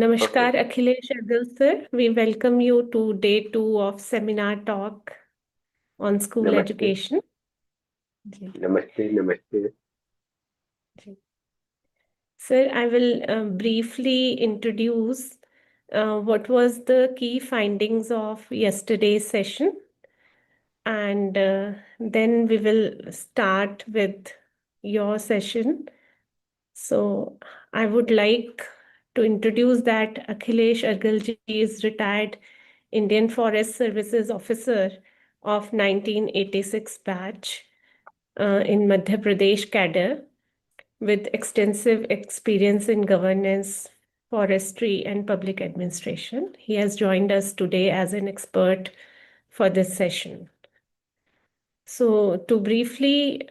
Namaskar, Okay. Akhilesh Adil sir. We welcome you to day 2 of seminar talk on school Namaste. education. Ji, Namaste. Namaste. Ji. Sir, I will briefly introduce what was the key findings of yesterday's session, and then we will start with your session. So I would like to introduce that Akhilesh Argalji is retired Indian Forest Services officer of 1986 batch in Madhya Pradesh cadre with extensive experience in governance, forestry, and public administration. He has joined us today as an expert for this session. So to briefly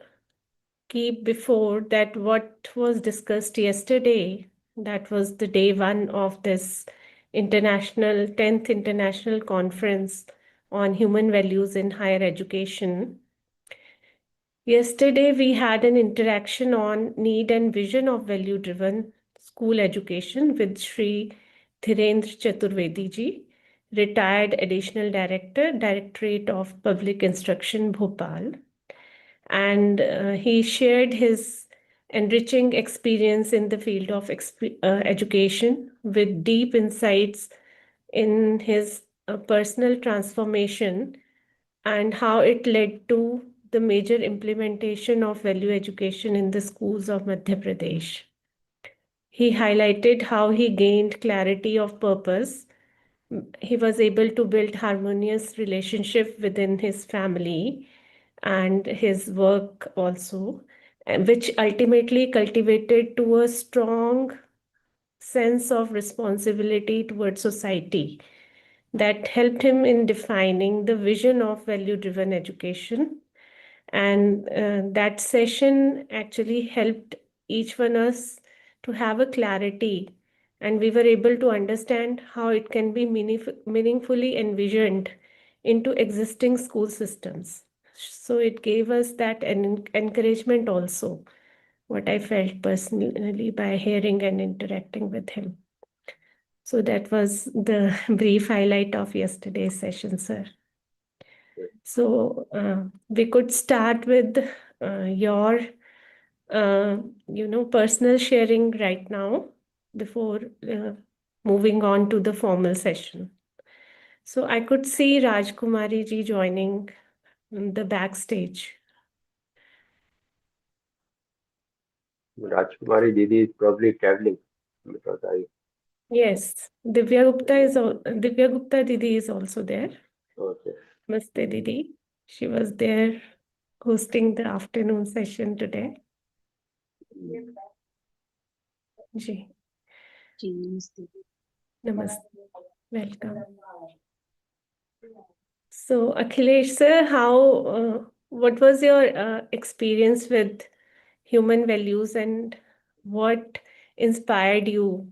keep before that what was discussed yesterday, that was the day 1 of this 10th International Conference on Human Values in Higher Education. Yesterday, we had an interaction on need and vision of value-driven school education with Sri Dhirendra Chaturvedi ji, retired Additional Director, Directorate of Public Instruction, Bhopal. And he shared his enriching experience in the field of education with deep insights in his personal transformation and how it led to the major implementation of value education in the schools of Madhya Pradesh. He highlighted how he gained clarity of purpose. He was able to build harmonious relationship within his family and his work also, which ultimately cultivated to a strong sense of responsibility towards society that helped him in defining the vision of value driven education. And that session actually helped each one of us to have a clarity, and we were able to understand how it can be meaningfully envisioned into existing school systems. So it gave us that encouragement also, what I felt personally by hearing and interacting with him. So that was the brief highlight of yesterday's session, sir. So we could start with your, uh, personal sharing right now before moving on to the formal session. So I could see Rajkumari ji joining the backstage. Rajkumari Didi is probably traveling because I. Yes, Divya Gupta Didi is also there. Okay. Namaste Didi. She was there hosting the afternoon session today. Ji, namaste. Welcome. So, Akhilesh sir, what was your experience with human values and what inspired you?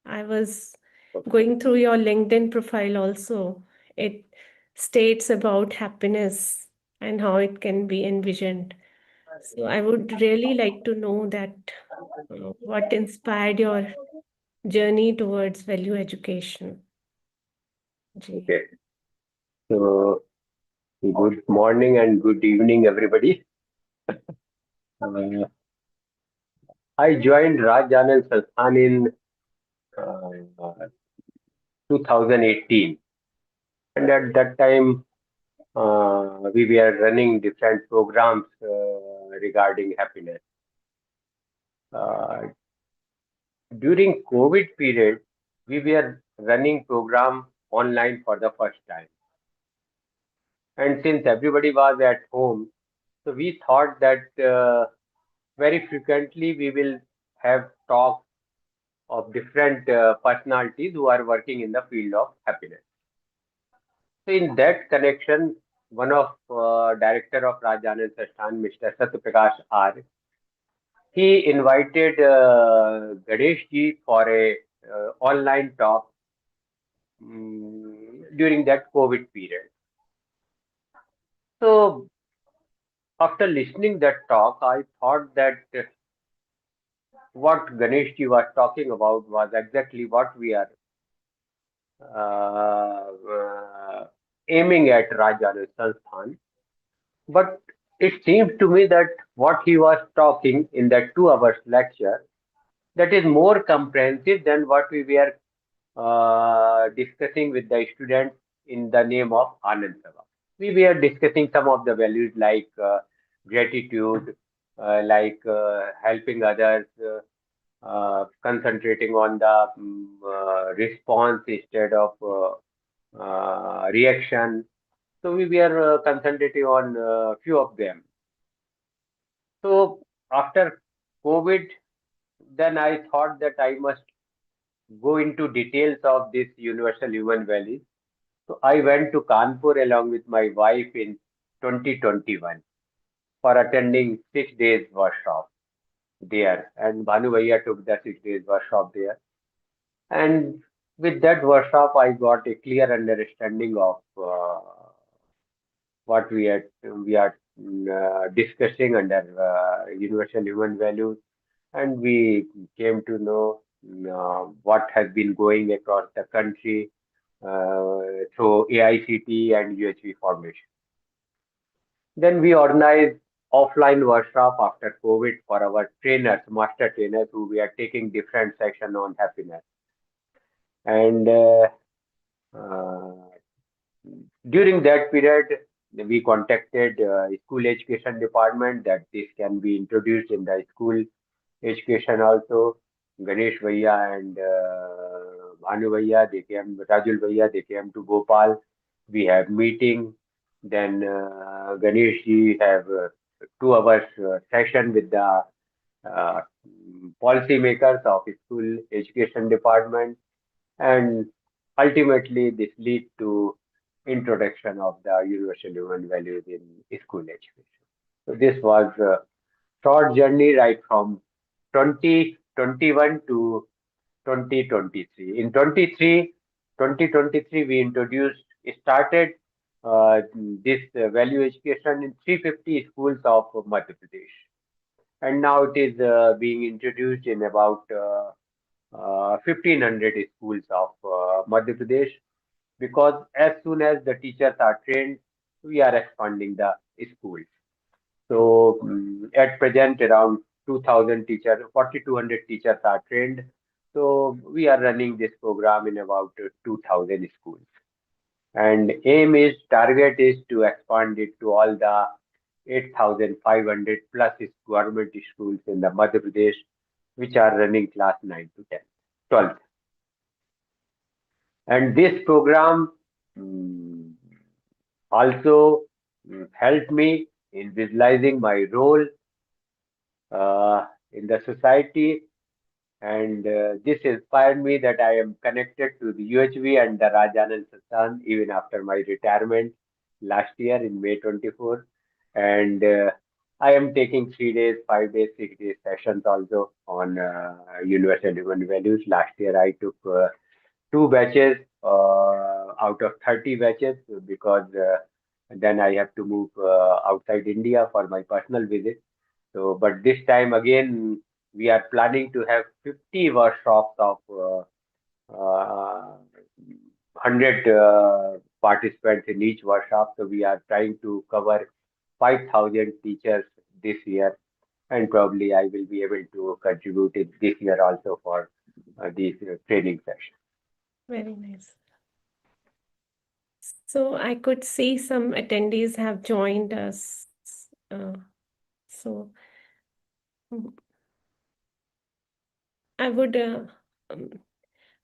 I was Okay. going through your LinkedIn profile also. It states about happiness and how it can be envisioned. So, I would really like to know that what inspired your journey towards value education. Ji. Okay. So, good morning and good evening, everybody. Uh, I joined Raj Anand Sansthan in uh, 2018, and at that time, we were running different programs regarding happiness. Uh, During COVID period, we were running program online for the first time. And since everybody was at home, so we thought that very frequently we will have talks of different personalities who are working in the field of happiness. So in that connection, one of director of Rajanand Sasthan, Mr. Satyaprakash R, he invited Ganesh ji for a online talk during that COVID period. So after listening that talk, I thought that what Ganesh ji was talking about was exactly what we are aiming at Rajana Sansthan. But it seems to me that what he was talking in that 2 hours lecture, that is more comprehensive than what we were discussing with the students in the name of Anand Sabha. We were discussing some of the values like gratitude, helping others, concentrating on the response instead of reaction. So we were concentrating on a few of them. So after COVID, then I thought that I must go into details of this universal human values. So I went to Kanpur along with my wife in 2021 for attending 6 days workshop there, and Bhanu Bhaiya took the 6 days workshop there. And with that workshop, I got a clear understanding of what we are discussing under universal human values, and we came to know what has been going across the country through AICT and UHV formation. Then we organized offline workshop after COVID for our trainers, master trainers, who we are taking different section on happiness. And uh, during that period, we contacted school education department that this can be introduced in the school education also. Ganesh Bhaiya and Bhanu Bhaiya, they came, Rajul Bhaiya, they came to Bhopal. We have meeting. Then Ganesh ji have 2 hours session with the uh, policy makers of school education department, and ultimately this lead to introduction of the universal human values in school education. So this was a short journey right from 2021 to 2023. In 2023, we started this value education in 350 schools of Madhya Pradesh. And now it is being introduced in about 1500 schools of Madhya Pradesh, because as soon as the teachers are trained, we are expanding the schools. So at present, around 2000 teachers, 4200 teachers are trained. So we are running this program in about 2000 schools. And target is to expand it to all the 8500 plus government schools in the Madhya Pradesh, which are running class 9 to 10, 12. And this program mm, also helped me in visualizing my role in the society, and this inspired me that I am connected to the UHV and the Rajanand Sassan even after my retirement last year in May 24. And I am taking 3 days, 5 days, 6 days sessions also on universal human values. Last year I took 2 batches out of 30 batches, because then I have to move outside India for my personal visit. So, but this time again, we are planning to have 50 workshops of 100 participants in each workshop. So, we are trying to cover 5,000 teachers this year, and probably I will be able to contribute it this year also for these training sessions. Very nice. So I could see some attendees have joined us. So mm, I would um,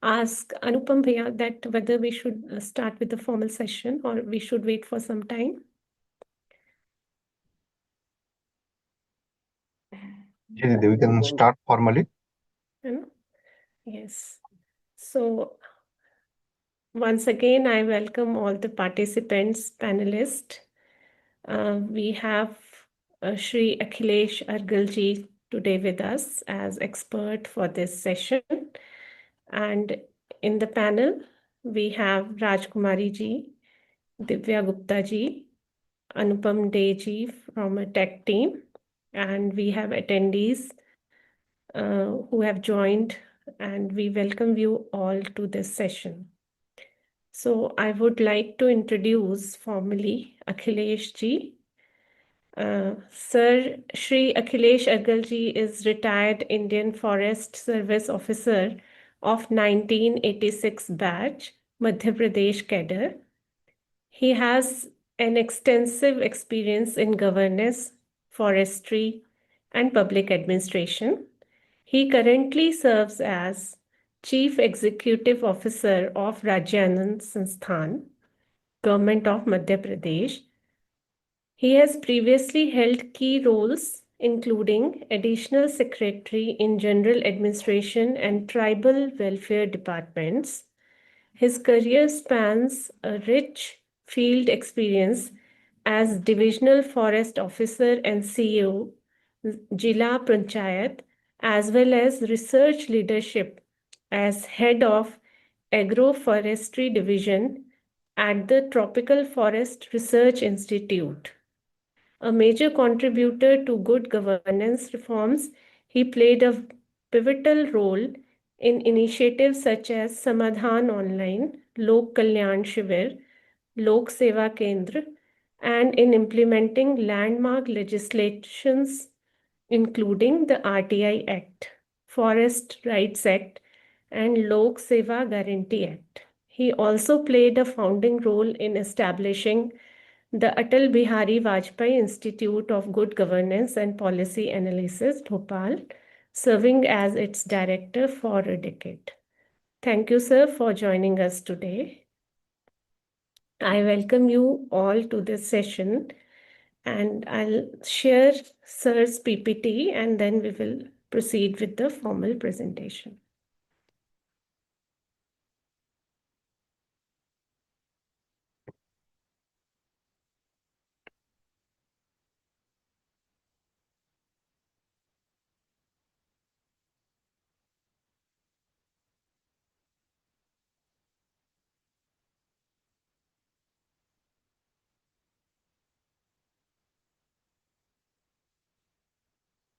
ask Anupam Bhaiya that whether we should start with the formal session or we should wait for some time. Yes, we can start formally. You know? Yes. So once again, I welcome all the participants, panelists. We have Shri Akhilesh Argalji today with us as expert for this session. And in the panel, we have Rajkumari ji, Divya Gupta ji, Anupam De ji from a tech team, and we have attendees who have joined, and we welcome you all to this session. So I would like to introduce formally Akhilesh ji. Sir Shri Akhilesh Agal ji is retired Indian Forest Service officer of 1986 batch, Madhya Pradesh cadre. He has an extensive experience in governance, forestry, and public administration. He currently serves as Chief Executive Officer of Rajyanand Sansthan, Government of Madhya Pradesh. He has previously held key roles including Additional Secretary in General Administration and Tribal Welfare Departments. His career spans a rich field experience as Divisional Forest Officer and CEO, Jila Panchayat, as well as research leadership as Head of Agroforestry Division at the Tropical Forest Research Institute. A major contributor to good governance reforms, he played a pivotal role in initiatives such as Samadhan Online, Lok Kalyan Shivir, Lok Seva Kendra, and in implementing landmark legislations including the RTI Act, Forest Rights Act, and Lok Seva Guarantee Act. He also played a founding role in establishing the Atal Bihari Vajpayee Institute of Good Governance and Policy Analysis, Bhopal, serving as its director for a decade. Thank you, sir, for joining us today. I welcome you all to this session, and I'll share sir's PPT and then we will proceed with the formal presentation.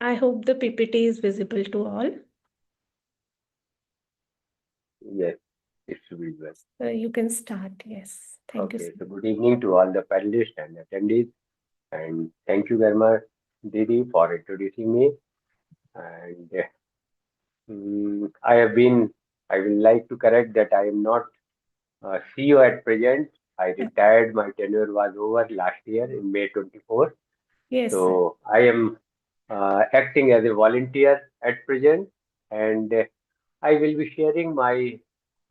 I hope the PPT is visible to all. Yes, it should be well. You can start. Yes. Thank you, Okay, sir. so good evening to all the panelists and attendees, and thank you very much, Didi, for introducing me. And I will like to correct that I am not CEO at present. I retired. My tenure was over last year in May 24. Yes, sir. So I am acting as a volunteer at present, and I will be sharing my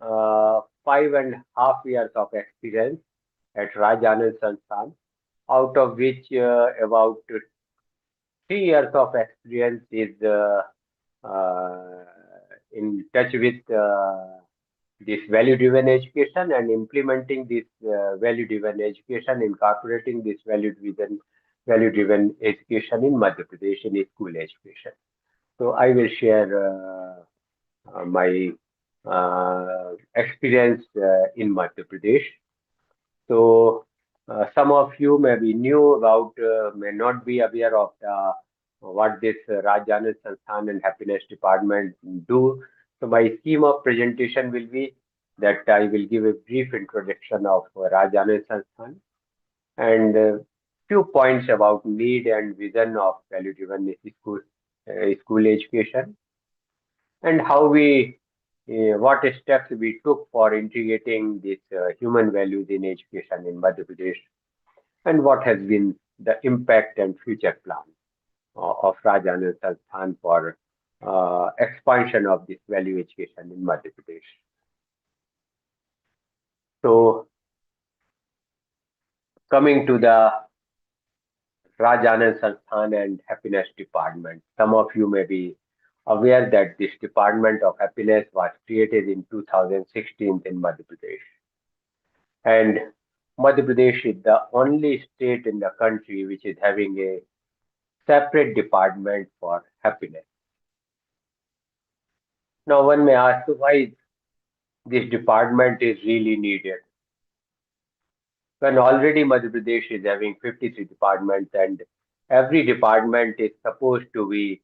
5.5 years of experience at Raj Anand Sansthan, out of which about 3 years of experience is uh, in touch with this value-driven education and implementing this value-driven education, incorporating this value-driven education in Madhya Pradesh in school education. So I will share my experience in Madhya Pradesh. So some of you may be new about, may not be aware of what this Raj Anand Sansthan and Happiness Department do. So my scheme of presentation will be that I will give a brief introduction of Raj Anand Sansthan and few points about need and vision of value-driven school education, and how what steps we took for integrating these human values in education in Madhya Pradesh, and what has been the impact and future plan of Raj Anand Sansthan for expansion of this value education in Madhya Pradesh. So, coming to the Raj Anand Sansthan and Happiness Department, some of you may be aware that this Department of Happiness was created in 2016 in Madhya Pradesh. And Madhya Pradesh is the only state in the country which is having a separate department for happiness. Now, one may ask why this department is really needed when already Madhya Pradesh is having 53 departments, and every department is supposed to be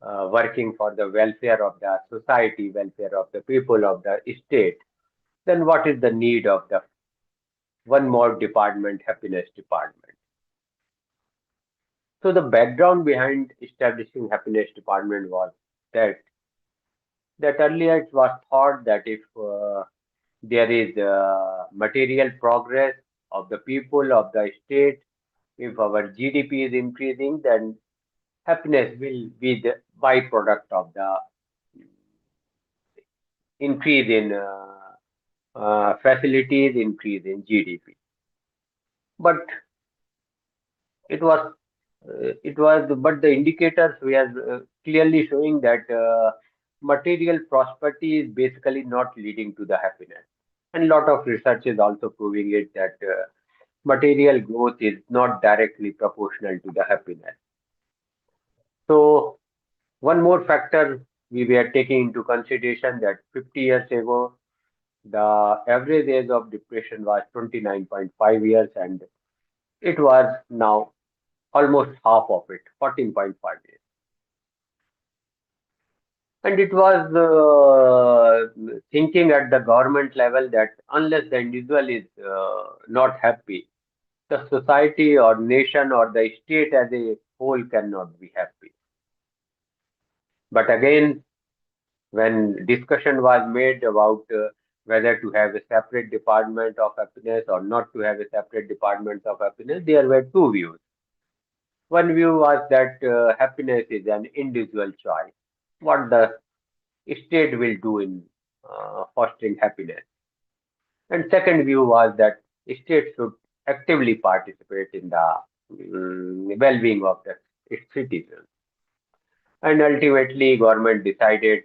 working for the welfare of the society, welfare of the people of the state, then what is the need of the one more department, happiness department? So the background behind establishing happiness department was that earlier it was thought that if there is material progress of the people of the state, if our GDP is increasing, then happiness will be the byproduct of the increase in facilities, increase in GDP. But it was but the indicators were clearly showing that material prosperity is basically not leading to the happiness. And a lot of research is also proving it that material growth is not directly proportional to the happiness. So one more factor we were taking into consideration that 50 years ago, the average age of depression was 29.5 years, and it was now almost half of it, 14.5 years. And it was thinking at the government level that unless the individual is not happy, the society or nation or the state as a whole cannot be happy. But again, when discussion was made about whether to have a separate department of happiness or not to have a separate department of happiness, there were two views. One view was that happiness is an individual choice, what the state will do in fostering happiness. And second view was that state should actively participate in the well-being of its citizens. And ultimately, government decided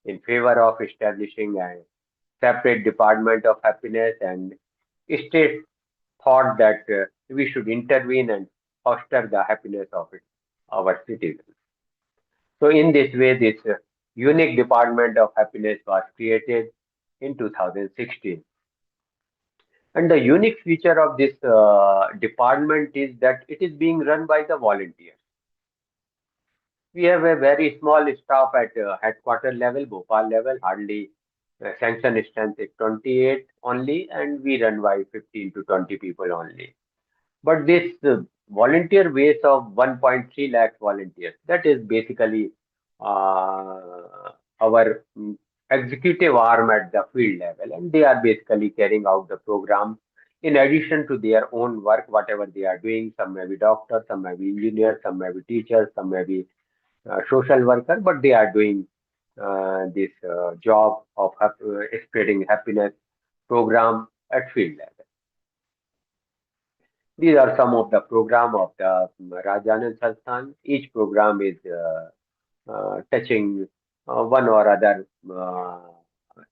in favor of establishing a separate department of happiness, and state thought that we should intervene and foster the happiness of our citizens. So in this way, this unique department of happiness was created in 2016. And the unique feature of this department is that it is being run by the volunteers. We have a very small staff at headquarter level, Bhopal level, hardly sanction strength is 28 only, and we run by 15 to 20 people only. But this volunteer base of 1.3 lakh volunteers, that is basically our executive arm at the field level, and they are basically carrying out the program in addition to their own work, whatever they are doing. Some may be doctors, some may be engineers, some may be teachers, some may be social worker, but they are doing this job of spreading happiness program at field level. These are some of the program of the Rajanand Sansthan. Each program is touching one or other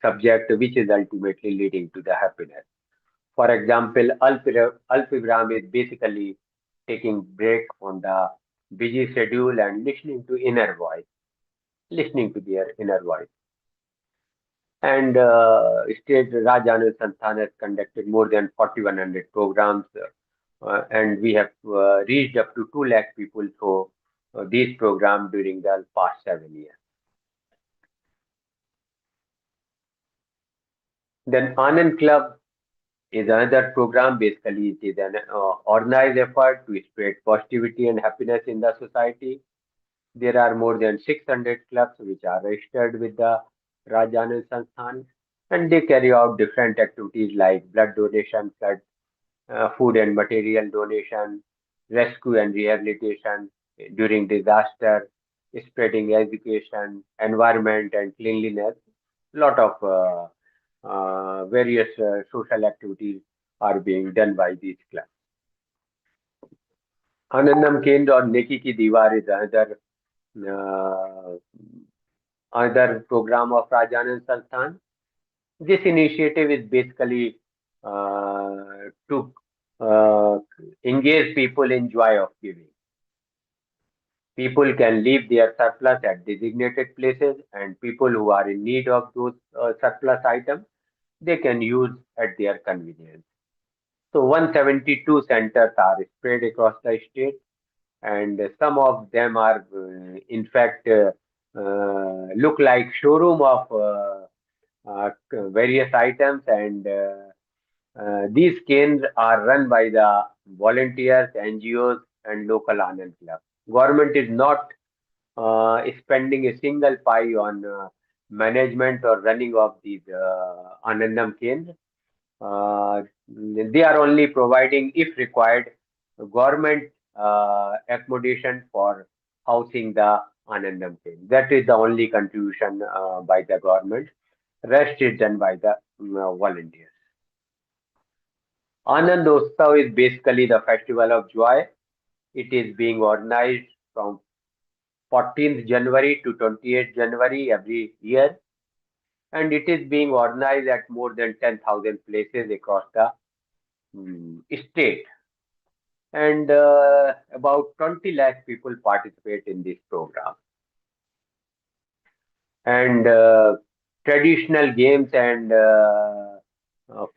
subject, which is ultimately leading to the happiness. For example, Alpibram is basically taking break on the busy schedule and listening to inner voice, listening to their inner voice. And State Rajanand Sansthan has conducted more than 4,100 programs, and we have reached up to 2 lakh people through these programs during the past 7 years. Then Anand Club is another program. Basically, it is an organized effort to spread positivity and happiness in the society. There are more than 600 clubs which are registered with the Rajanand Sansthan, and they carry out different activities like blood donation, food and material donation, rescue and rehabilitation during disaster, spreading education, environment and cleanliness. Lot of various social activities are being done by these clubs. Anandam Kendra or Neki Ki Diwar is uh, another program of Rajanand Sansthan. This initiative is basically to engage people in joy of giving. People can leave their surplus at designated places, and people who are in need of those surplus items, they can use at their convenience. So 172 centers are spread across the state, and some of them are, in fact, look like showroom of various items, and these canes are run by the volunteers, NGOs, and local Anand Club. Government is not spending a single pie on management or running of these Anandam canes. They are only providing, if required, government accommodation for housing the Anandam cane. That is the only contribution by the government. Rest is done by the volunteers. Anandotsav is basically the festival of joy. It is being organized from 14th January to 28th January every year, and it is being organized at more than 10,000 places across the state. And about 20 lakh people participate in this program. And traditional games and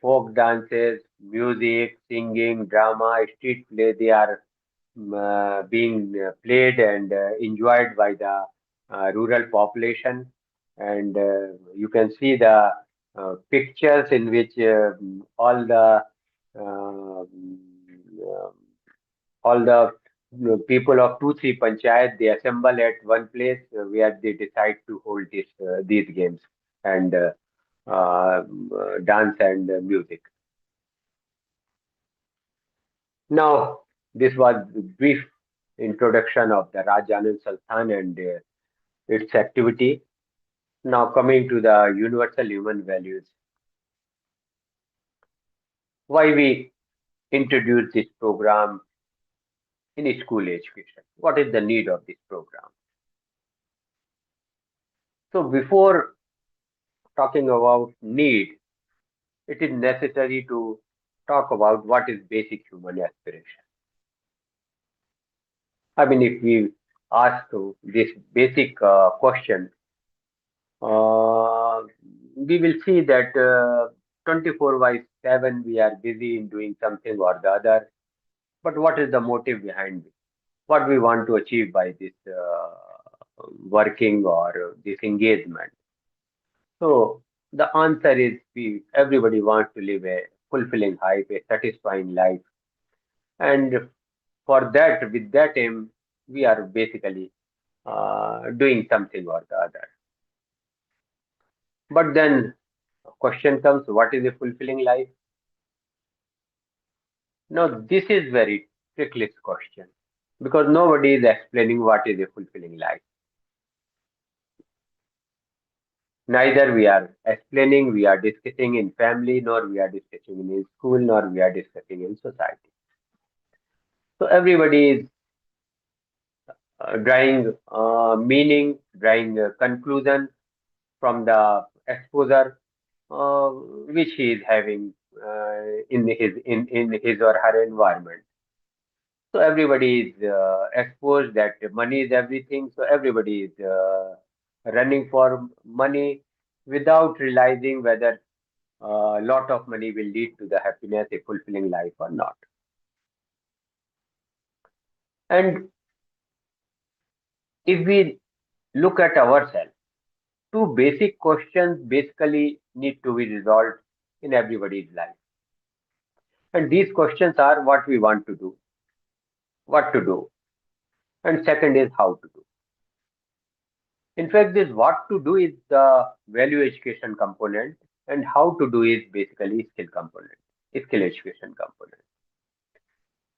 folk dances, music, singing, drama, street play, they are being played and enjoyed by the rural population. And you can see the pictures in which uh, all the people of 2-3 panchayat, they assemble at one place where they decide to hold these games and dance and music. Now, this was a brief introduction of the Rajanand Sultan and its activity. Now, coming to the universal human values, why we introduced this program in school education? What is the need of this program? So, before talking about need, it is necessary to talk about what is basic human aspiration. I mean, if we ask this basic question, uh, we will see that 24 by 7 we are busy in doing something or the other. But what is the motive behind it? What we want to achieve by this working or this engagement? So the answer is everybody wants to live a fulfilling life, a satisfying life. And for that, with that aim, we are basically doing something or the other. But then question comes, what is a fulfilling life? Now, this is very trickless question because nobody is explaining what is a fulfilling life. Neither we are explaining, we are discussing in family, nor we are discussing in school, nor we are discussing in society. So everybody is drawing meaning, drawing conclusion from the exposure which he is having in his or her environment. So everybody is exposed that money is everything. So everybody is running for money without realizing whether a lot of money will lead to the happiness, a fulfilling life or not. And if we look at ourselves, two basic questions basically need to be resolved in everybody's life. And these questions are what we want to do, what to do, and second is how to do. In fact, this what to do is the value education component, and how to do is basically skill component, skill education component.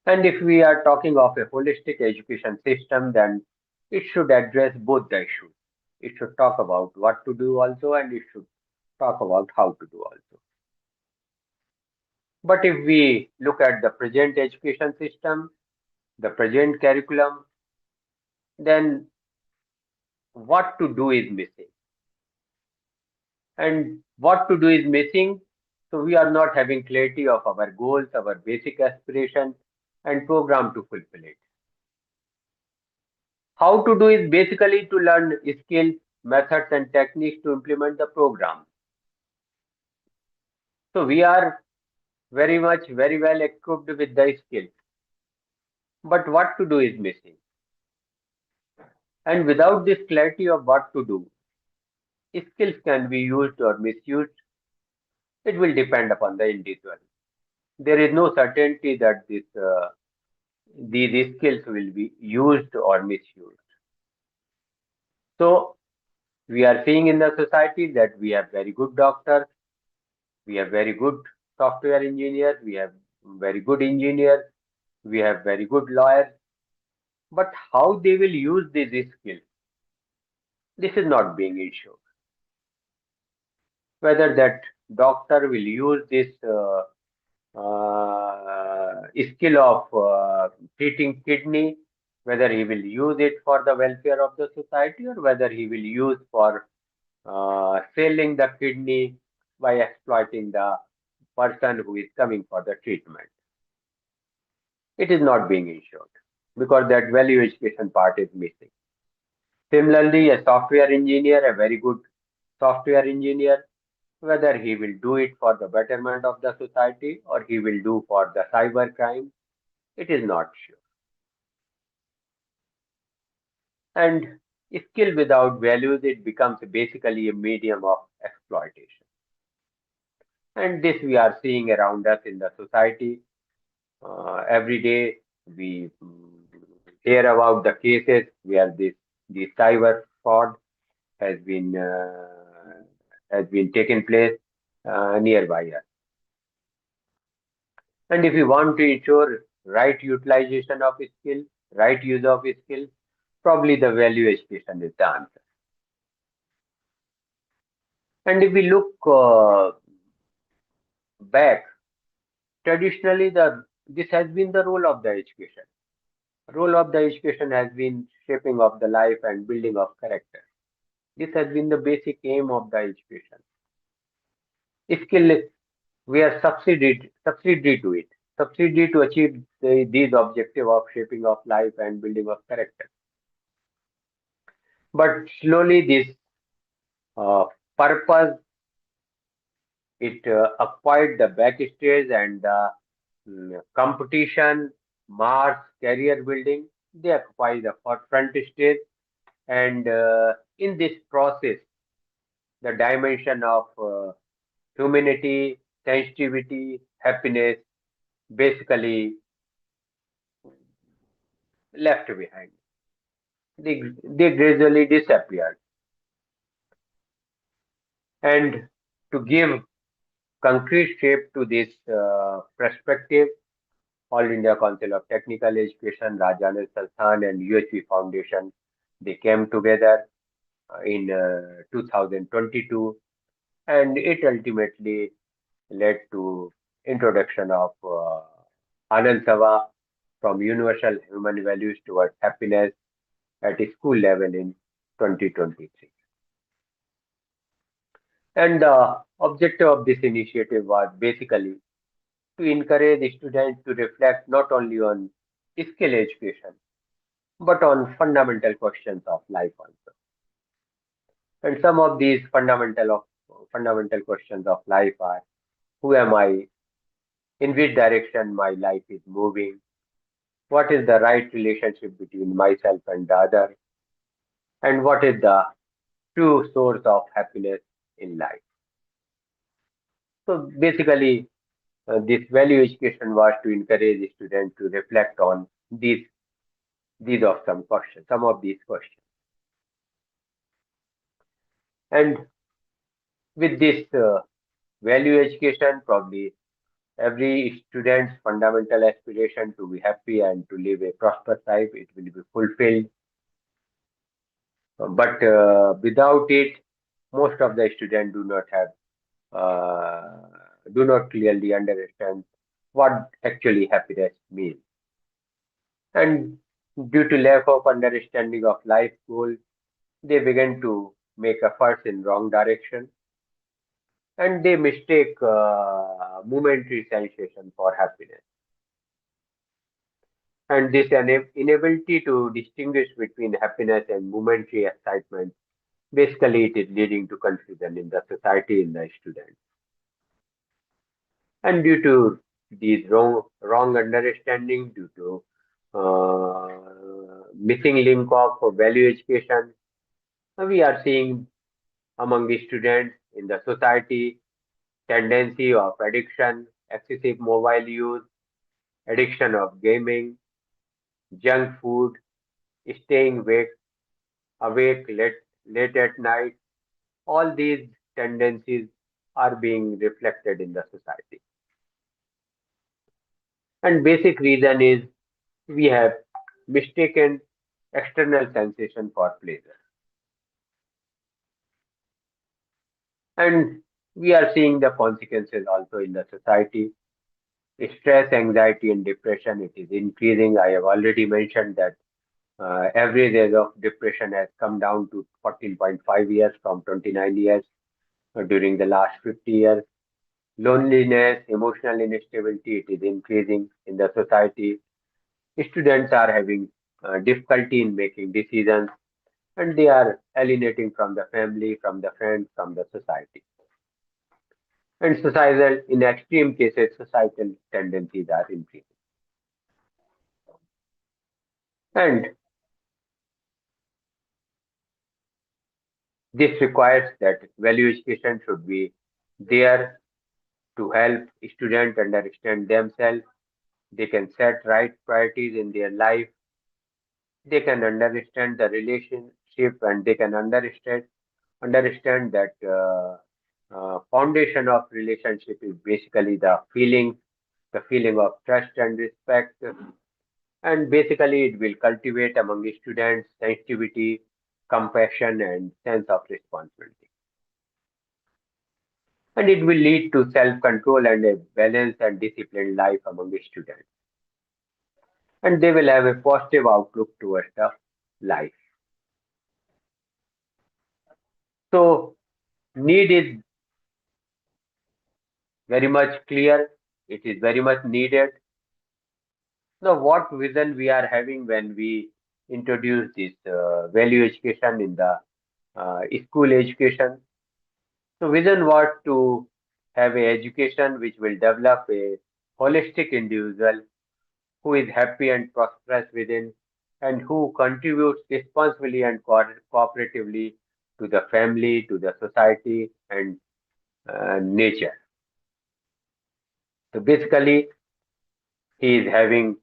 And if we are talking of a holistic education system, then it should address both the issues. It should talk about what to do also, and it should talk about how to do also. But if we look at the present education system, the present curriculum, then what to do is missing. And what to do is missing. So we are not having clarity of our goals, our basic aspirations, and program to fulfill it. How to do is basically to learn skills, methods, and techniques to implement the program. So we are very well equipped with the skills. but what to do is missing. And without this clarity of what to do, skills can be used or misused. It will depend upon the individual. There is no certainty that these skills will be used or misused. So we are seeing in the society that we have very good doctors, we have very good software engineers, we have very good engineers, we have very good lawyers, but how they will use these skills, this is not being ensured. Whether that doctor will use this skill of treating kidney, whether he will use it for the welfare of the society or whether he will use for selling the kidney by exploiting the person who is coming for the treatment. It is not being ensured because that value education part is missing. Similarly, a software engineer, a very good software engineer, whether he will do it for the betterment of the society or he will do for the cyber crime, it is not sure. And skill without values, it becomes basically a medium of exploitation. And this we are seeing around us in the society. Every day we hear about the cases where this cyber fraud has been taken place nearby us. And if you want to ensure right utilization of skill, right use of skill, probably the value education is the answer. And if we look back, traditionally this has been the role of the education. Role of the education has been shaping of the life and building of character. This has been the basic aim of the education. Skill we are subsidiary to it, subsidiary to achieve these objective of shaping of life and building of character. But slowly this uh, purpose it acquired the backstage and the competition, mass career building. They occupy the front stage, and in this process, the dimension of humanity, sensitivity, happiness basically left behind. They gradually disappeared. And to give concrete shape to this perspective, All India Council of Technical Education, Rajanand Sansthan, and UHV Foundation, they came together in 2022, and it ultimately led to introduction of Anand Sabha from universal human values towards happiness at a school level in 2023. And the objective of this initiative was basically to encourage students to reflect not only on skill education but on fundamental questions of life also. And some of these fundamental questions of life are: who am I? In which direction my life is moving? What is the right relationship between myself and the other? And what is the true source of happiness in life? So basically, this value education was to encourage students to reflect on these are some of these questions. And with this value education, probably every student's fundamental aspiration to be happy and to live a prosperous life, it will be fulfilled. But without it, most of the students uh, do not clearly understand what actually happiness means. And due to lack of understanding of life goal, they begin to make efforts in wrong direction and they mistake momentary sensation for happiness. And this inability to distinguish between happiness and momentary excitement, basically it is leading to confusion in the society, in the students. And due to these wrong understanding, due to missing link of value education. We are seeing among the students in the society tendency of addiction, excessive mobile use, addiction of gaming, junk food, staying awake late at night. All these tendencies are being reflected in the society. And basic reason is we have mistaken external sensation for pleasure. And we are seeing the consequences also in the society. Stress, anxiety, and depression, it is increasing. I have already mentioned that average age of depression has come down to 14.5 years from 29 years during the last 50 years. Loneliness, emotional instability, it is increasing in the society. Students are having difficulty in making decisions and they are alienating from the family, from the friends, from the society. And societal, in extreme cases, societal tendencies are increasing. And this requires that value education should be there to help students understand themselves. They can set right priorities in their life. They can understand the relationship and they can understand that foundation of relationship is basically the feeling of trust and respect. And basically, it will cultivate among the students sensitivity, compassion, and sense of responsibility. And it will lead to self-control and a balanced and disciplined life among the students. And they will have a positive outlook towards the life. So, need is very much clear. It is very much needed. Now, what vision we are having when we introduce this value education in the school education? So, vision was to have a education which will develop a holistic individual who is happy and prosperous within, and who contributes responsibly and cooperatively to the family, to the society, and nature. So basically, he is having,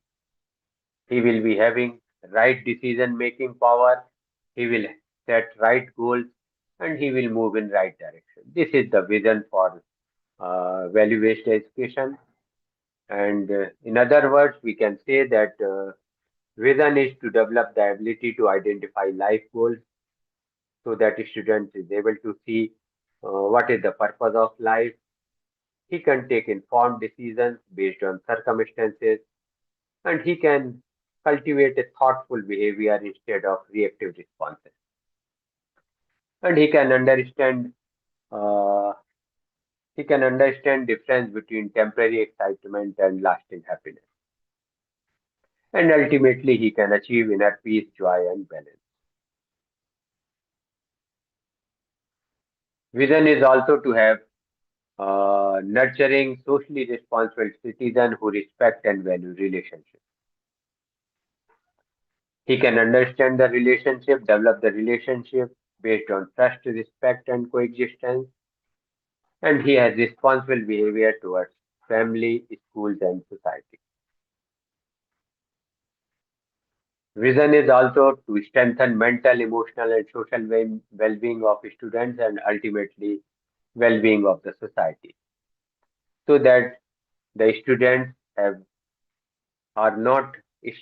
he will be having right decision making power. He will set right goals, and he will move in right direction. This is the vision for value-based education. And in other words, we can say that vision is to develop the ability to identify life goals so that a student is able to see what is the purpose of life. He can take informed decisions based on circumstances and he can cultivate a thoughtful behavior instead of reactive responses. And uh, he can understand difference between temporary excitement and lasting happiness. And ultimately, he can achieve inner peace, joy, and balance. Vision is also to have nurturing, socially responsible citizen who respect and value relationships. He can understand the relationship, develop the relationship based on trust, respect, and coexistence, and he has responsible behavior towards family, schools, and society. Vision is also to strengthen mental, emotional, and social well-being of students and ultimately well-being of the society, so that the students are not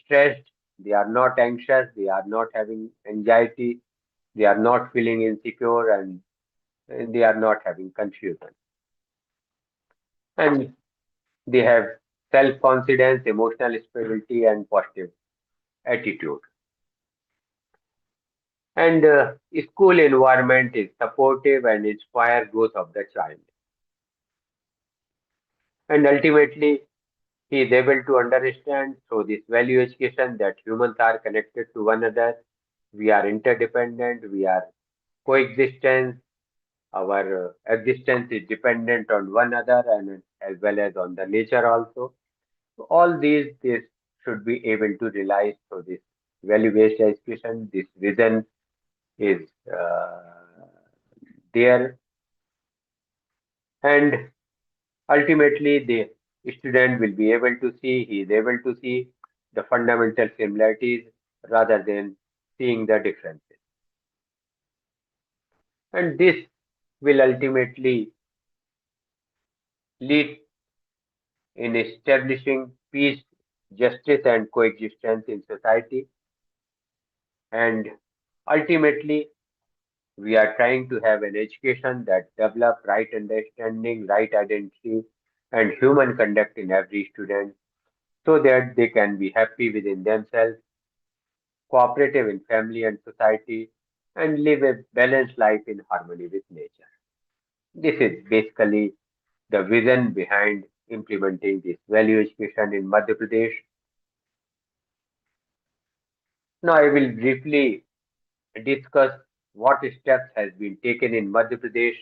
stressed, they are not anxious, they are not having anxiety, they are not feeling insecure, and they are not having confusion. And they have self confidence, emotional stability, and positive attitude. And school environment is supportive and inspire growth of the child. And ultimately, he is able to understand through this value education that humans are connected to one another. We are interdependent. We are coexistence. Our existence is dependent on one another and as well as on the nature also. So all these should be able to realize through this value-based education. This vision is there, and ultimately the student will be able to see, he is able to see the fundamental similarities rather than seeing the differences. And this will ultimately lead in establishing peace, justice, and coexistence in society. And ultimately, we are trying to have an education that develop right understanding, right identity, and human conduct in every student so that they can be happy within themselves, cooperative in family and society, and live a balanced life in harmony with nature. This is basically the vision behind implementing this value education in Madhya Pradesh. Now I will briefly discuss what steps has been taken in Madhya Pradesh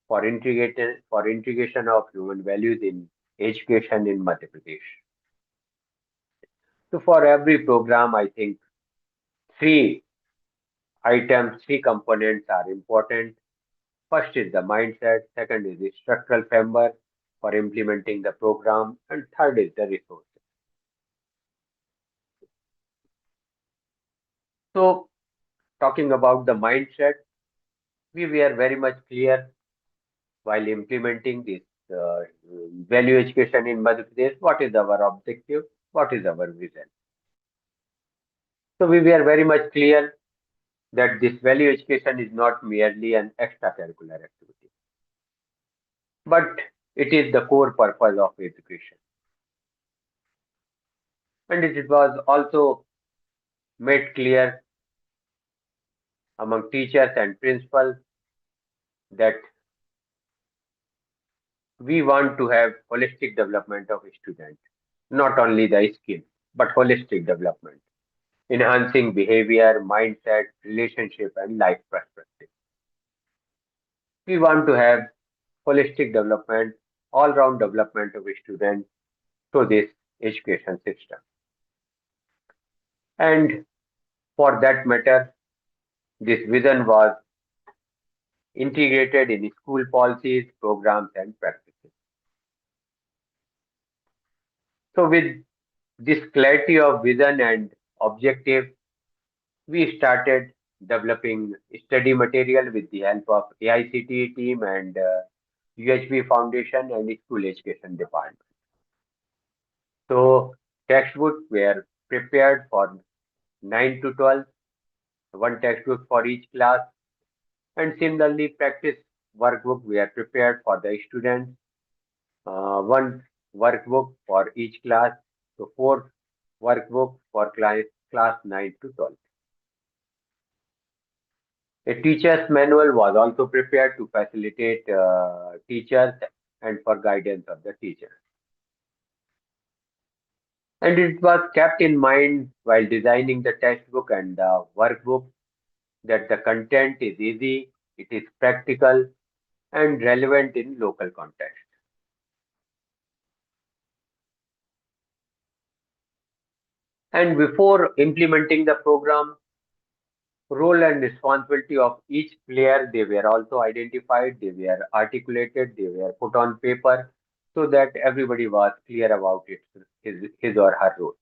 for integration of human values in education in Madhya Pradesh. So for every program, I think three items, three components are important. First is the mindset, second is the structural framework for implementing the program, and third is the resources. So talking about the mindset, we were very much clear while implementing this value education in Madhya Pradesh, what is our objective, what is our vision. So we were very much clear that this value education is not merely an extracurricular activity, but it is the core purpose of education. And it was also made clear among teachers and principals that we want to have holistic development of students, not only the skill, but holistic development, enhancing behavior, mindset, relationship, and life perspective. We want to have holistic development, all-round development of students through this education system. And for that matter, this vision was integrated in school policies, programs, and practices. So, with this clarity of vision and objective, we started developing study material with the help of AICTE team and UHB Foundation and School Education Department. So, textbooks were prepared for 9 to 12, one textbook for each class, and similarly, practice workbook were prepared for the students, one workbook for each class, so four workbook for class 9 to 12. A teacher's manual was also prepared to facilitate teachers and for guidance of the teacher. And it was kept in mind while designing the textbook and the workbook that the content is easy, it is practical, and relevant in local context. And before implementing the program, role and responsibility of each player, they were also identified, they were articulated, they were put on paper so that everybody was clear about his or her role.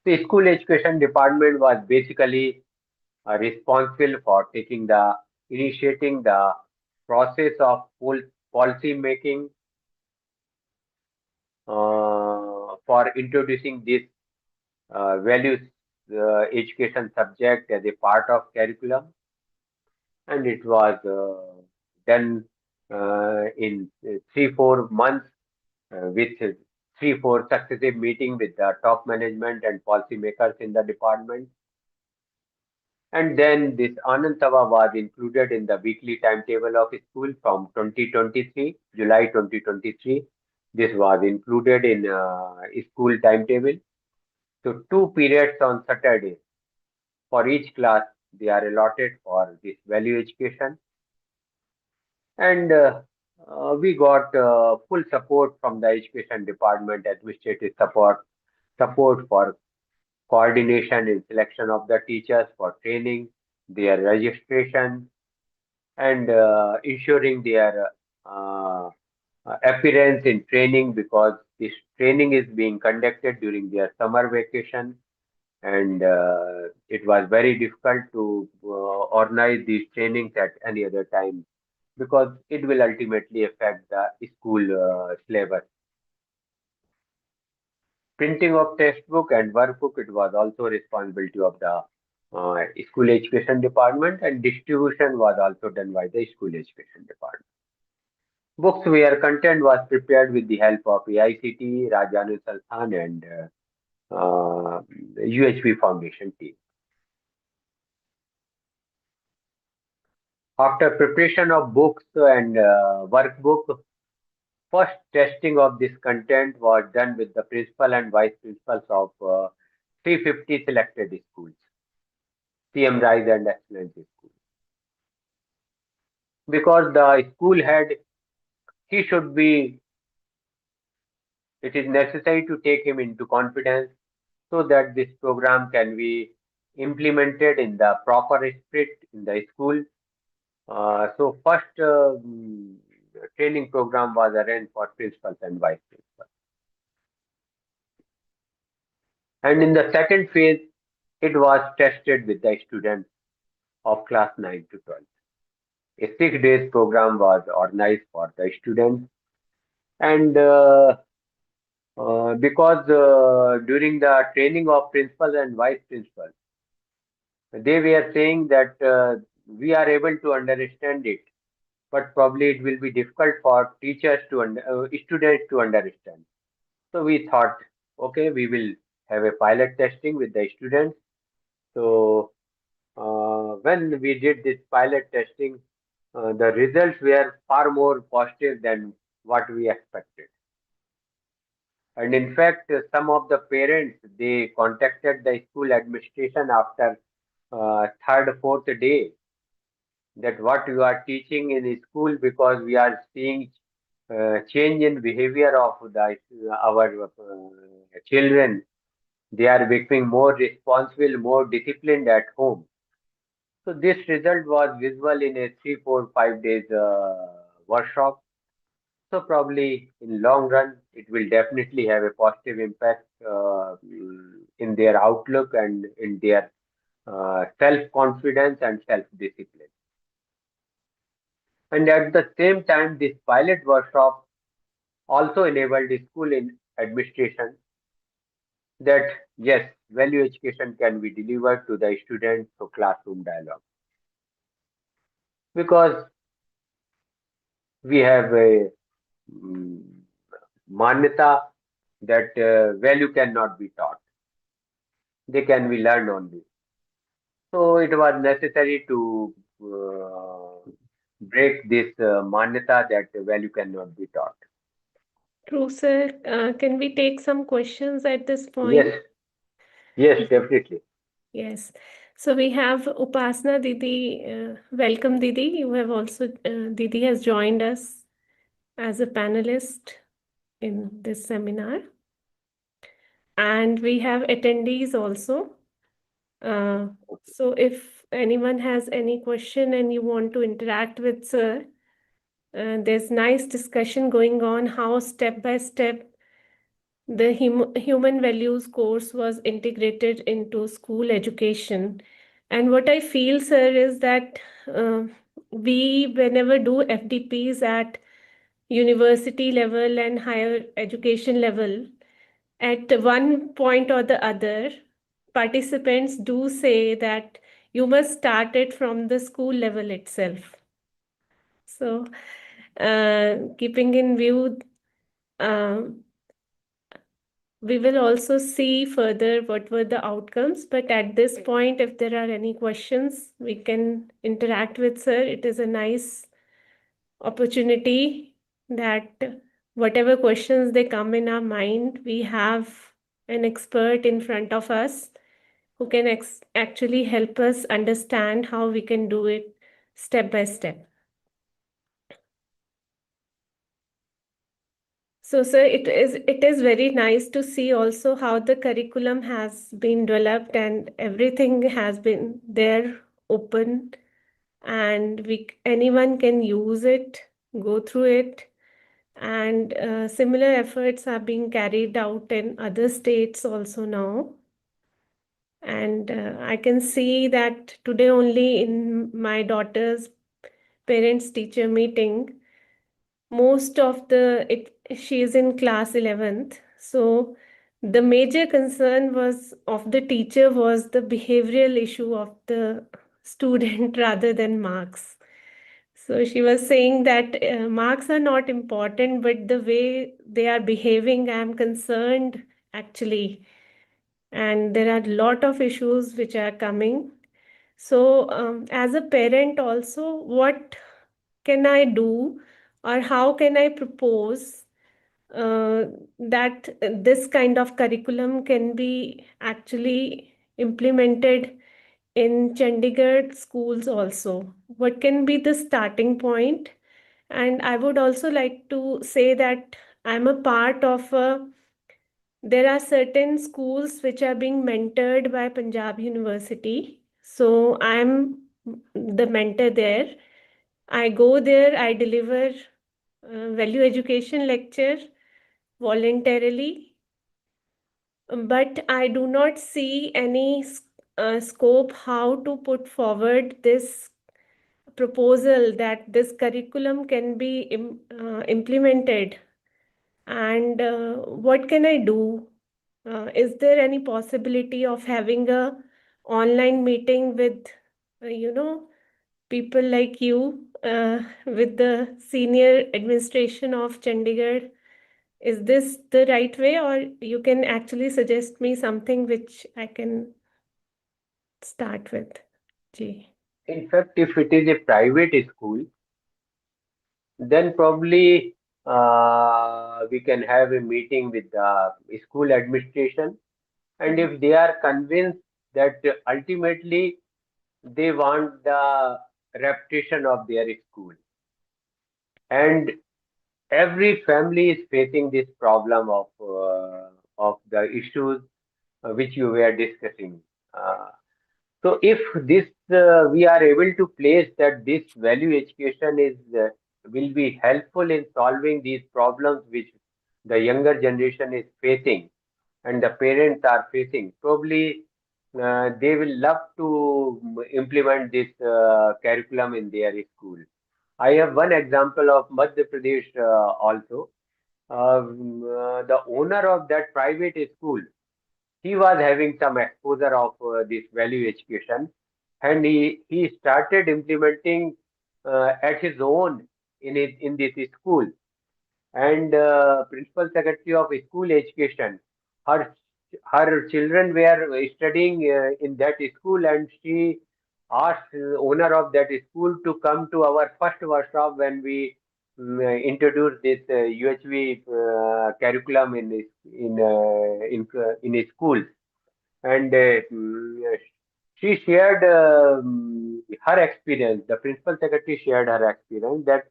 The school education department was basically responsible for initiating the process of policy making for introducing this values education subject as a part of curriculum, and it was done in 3 4 months with 3 4 successive meetings with the top management and policymakers in the department. And then this Anand Sabha was included in the weekly timetable of school from 2023, July 2023. This was included in school timetable. So 2 periods on Saturday for each class, they are allotted for this value education. And we got full support from the education department, administrative support for coordination in selection of the teachers, for training, their registration, and ensuring their appearance in training, because this training is being conducted during their summer vacation, and it was very difficult to organize these trainings at any other time, because it will ultimately affect the school syllabus. Printing of textbook and workbook, it was also responsibility of the school education department, and distribution was also done by the school education department. Books where content was prepared with the help of AICT, Rajanu Sansthan, and UHP Foundation team. After preparation of books and workbook, first testing of this content was done with the principal and vice principals of 350 selected schools, CM Rise and Excellence School. Because the school head, he should be, it is necessary to take him into confidence so that this program can be implemented in the proper spirit in the school. So first training program was arranged for principals and vice principals. And in the second phase, it was tested with the students of class 9 to 12. A 6 days program was organized for the students. And because during the training of principals and vice principals, they were saying that we are able to understand it, but probably it will be difficult for teachers to students to understand. So we thought, okay, we will have a pilot testing with the students. So when we did this pilot testing, the results were far more positive than what we expected. And in fact, some of the parents, they contacted the school administration after third, fourth day, that what you are teaching in school, because we are seeing change in behavior of our children. They are becoming more responsible, more disciplined at home. So this result was visible in a 3, 4, 5 days workshop. So probably in long run, it will definitely have a positive impact in their outlook and in their self-confidence and self-discipline. And at the same time, this pilot workshop also enabled the school in administration that yes, value education can be delivered to the students through classroom dialogue. Because we have a mm, manyata that value cannot be taught, they can be learned only. So it was necessary to break this manyata that value cannot be taught. True, sir. Can we take some questions at this point? Yes, yes, definitely. Yes. So we have Upasana Didi. Welcome, Didi. You have also, Didi has joined us as a panelist in this seminar. And we have attendees also. So if anyone has any question and you want to interact with sir, there's nice discussion going on how step by step the human values course was integrated into school education. And what I feel, sir, is that we, whenever do FDPs at university level and higher education level, at one point or the other, participants do say that you must start it from the school level itself. So, keeping in view, we will also see further what were the outcomes. But at this point, if there are any questions, we can interact with sir. It is a nice opportunity that whatever questions they come in our mind, we have an expert in front of us who can actually help us understand how we can do it step by step. So, sir, it is very nice to see also how the curriculum has been developed and everything has been there open, and anyone can use it, go through it, and similar efforts are being carried out in other states also now. And I can see that today only in my daughter's parents teacher meeting, most of she is in class 11th, so the major concern was of the teacher was the behavioral issue of the student rather than marks. So she was saying that marks are not important, but the way they are behaving, I am concerned actually. And there are a lot of issues which are coming. So, as a parent, also, what can I do, or how can I propose that this kind of curriculum can be actually implemented in Chandigarh schools also? What can be the starting point? And I would also like to say that I'm a part of there are certain schools which are being mentored by Punjab University. So I'm the mentor there. I go there, I deliver value education lecture voluntarily, but I do not see any scope how to put forward this proposal that this curriculum can be implemented. And what can I do? Is there any possibility of having a online meeting with, people like you, with the senior administration of Chandigarh? Is this the right way, or you can actually suggest me something which I can start with? Ji. In fact, if it is a private school, then probably we can have a meeting with the school administration. And Mhm. if they are convinced that ultimately they want the reputation of their school, and every family is facing this problem of the issues which you were discussing. Uh, so if this we are able to place that this value education is will be helpful in solving these problems which the younger generation is facing and the parents are facing, probably they will love to implement this curriculum in their school. I have one example of Madhya Pradesh also. The owner of that private school, he was having some exposure of this value education, and he started implementing at his own in this school. And principal secretary of school education, her her children were studying in that school, and she asked the owner of that school to come to our first workshop when we introduced this UHV curriculum in schools. And she shared her experience. The principal secretary shared her experience that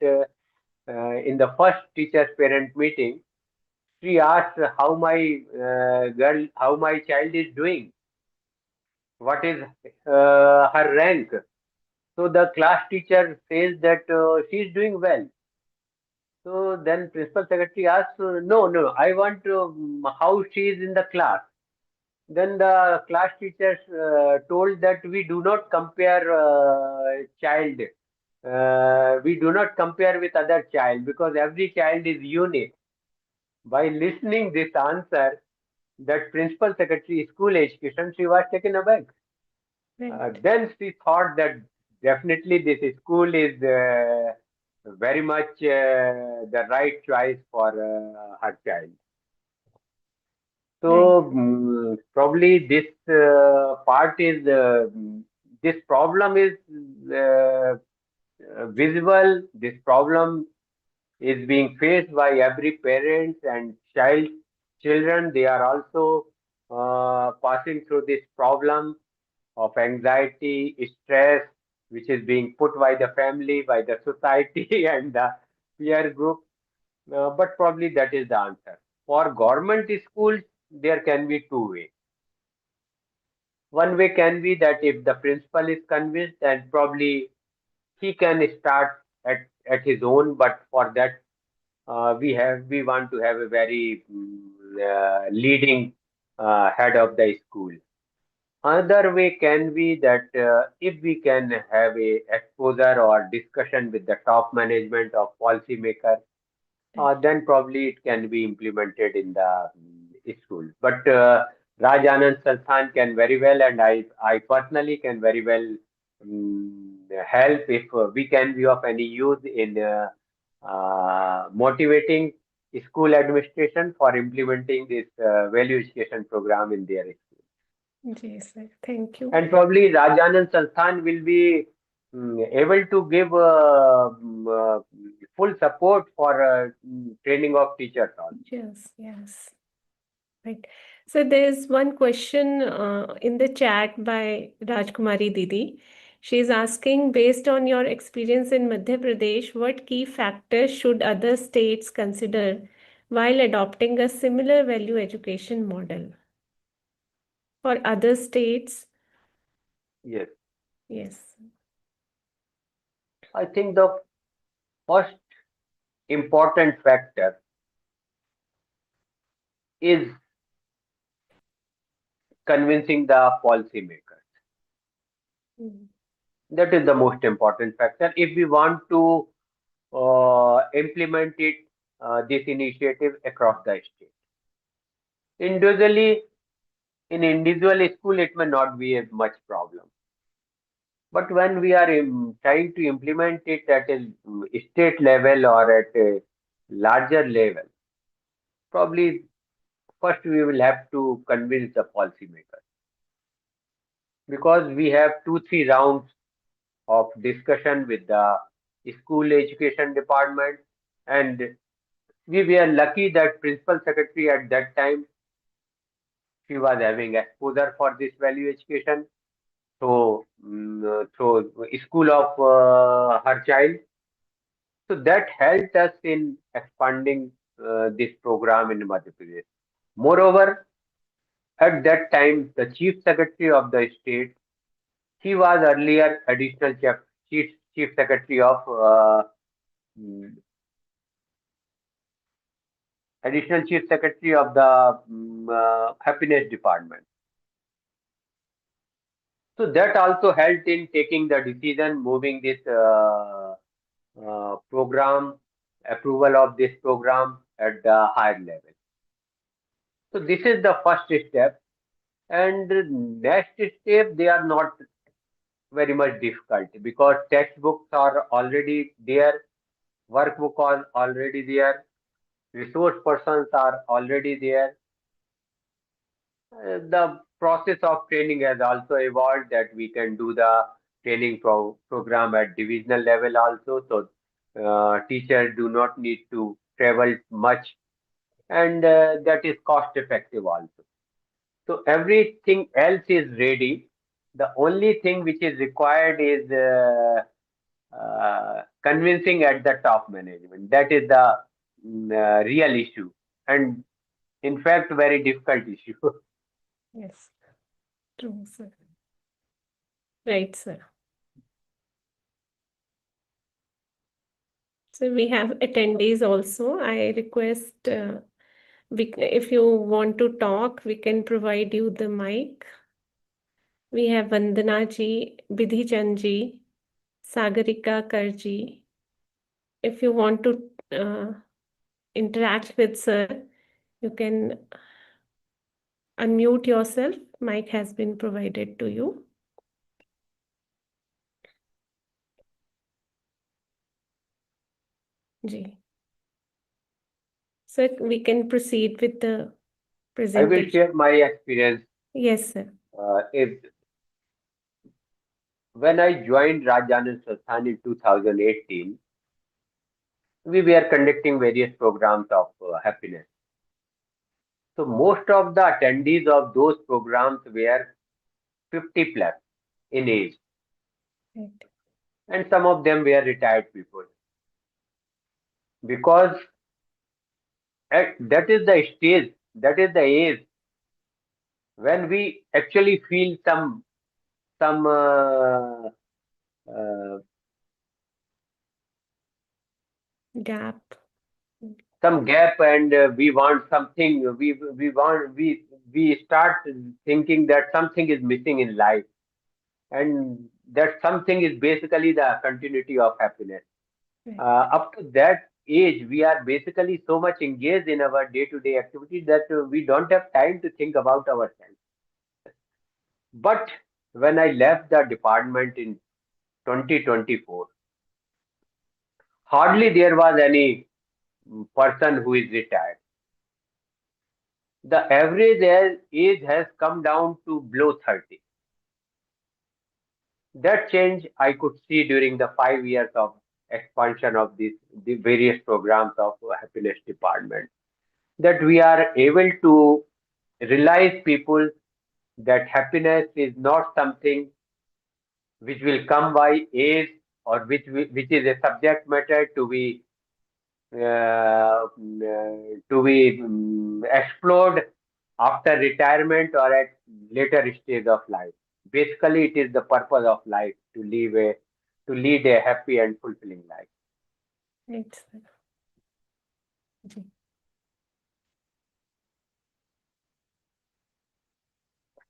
in the first teacher parent meeting, she asked how my child is doing, what is her rank. So the class teacher says that she is doing well. So then principal secretary asks, no, no, I want how she is in the class. Then the class teacher told that we do not compare child. We do not compare with other child because every child is unique. By listening this answer, that principal secretary school education, she was taken aback. Right. Then she thought that definitely this school is very much the right choice for her child. Right. So probably this part is this problem is visible. This problem is being faced by every parent and children. They are also passing through this problem of anxiety, stress, which is being put by the family, by the society, and the peer group. but probably that is the answer. For government schools, there can be two ways. One way can be that if the principal is convinced, and probably he can start at his own, but for that we want to have a very leading head of the school. Another way can be that if we can have a exposure or discussion with the top management of policymaker, Right. then probably it can be implemented in the school. But Raj Anand Sansthan can very well, and I personally can very well help if we can be of any use in motivating school administration for implementing this value education program in their school. Yes, sir. Thank you. And probably Rajanand Sansthan will be able to give full support for training of teachers also. Yes, yes. Right. So there's one question in the chat by Rajkumari Didi. She's asking, based on your experience in Madhya Pradesh, what key factors should other states consider while adopting a similar value education model? For other states, Yes, yes. I think the first important factor is convincing the policymakers. Mm. That is the most important factor. If we want to implement it, this initiative across the state. Individually, in individual school, it may not be a much problem. But when we are trying to implement it at a state level or at a larger level, probably first we will have to convince the policymakers, because we have 2-3 rounds of discussion with the school education department, and we were lucky that principal secretary at that time, she was having exposure for this value education. So through school of her child. So that helped us in expanding this program in Madhya Pradesh. Moreover, at that time, the chief secretary of the state, he was earlier chief secretary of mm, additional chief secretary of the happiness department. So that also helped in taking the decision, moving this program, approval of this program at the higher level. So this is the first step, and the next step they are not very much difficult because textbooks are already there, workbook are already there, resource persons are already there. The process of training has also evolved that we can do the training program at divisional level also. So teachers do not need to travel much, and that is cost effective also. So everything else is ready. The only thing which is required is convincing at the top management. That is the real issue, and in fact, very difficult issue. Yes. True, sir. Right, sir. So we have attendees also. I request if you want to talk, we can provide you the mic. We have Vandana ji, Bidhi Chand ji, Sagarika Karji. If you want to interact with sir, you can unmute yourself. Mic has been provided to you. Ji. Sir, we can proceed with the I will presentation. share my experience. Yes, sir. If when I joined Rajanand Sansthan in 2018, we were conducting various programs of happiness. So most of the attendees of those programs were 50 plus in age, Right. and some of them were retired people. Because that is the stage, that is the age when we actually feel some uh, Gap. some gap, and we want something. We start thinking that something is missing in life, and that something is basically the continuity of happiness. Right. Up to that age, we are basically so much engaged in our day-to-day activities that we don't have time to think about ourselves. But when I left the department in 2024, hardly there was any person who is retired. The average age has come down to below 30. That change I could see during the 5 years of expansion of the various programs of happiness department. That we are able to realize people that happiness is not something which will come by age, or which is a subject matter to be explored after retirement or at later stage of life. Basically, it is the purpose of life to lead a happy and fulfilling life. Right, sir. Ji.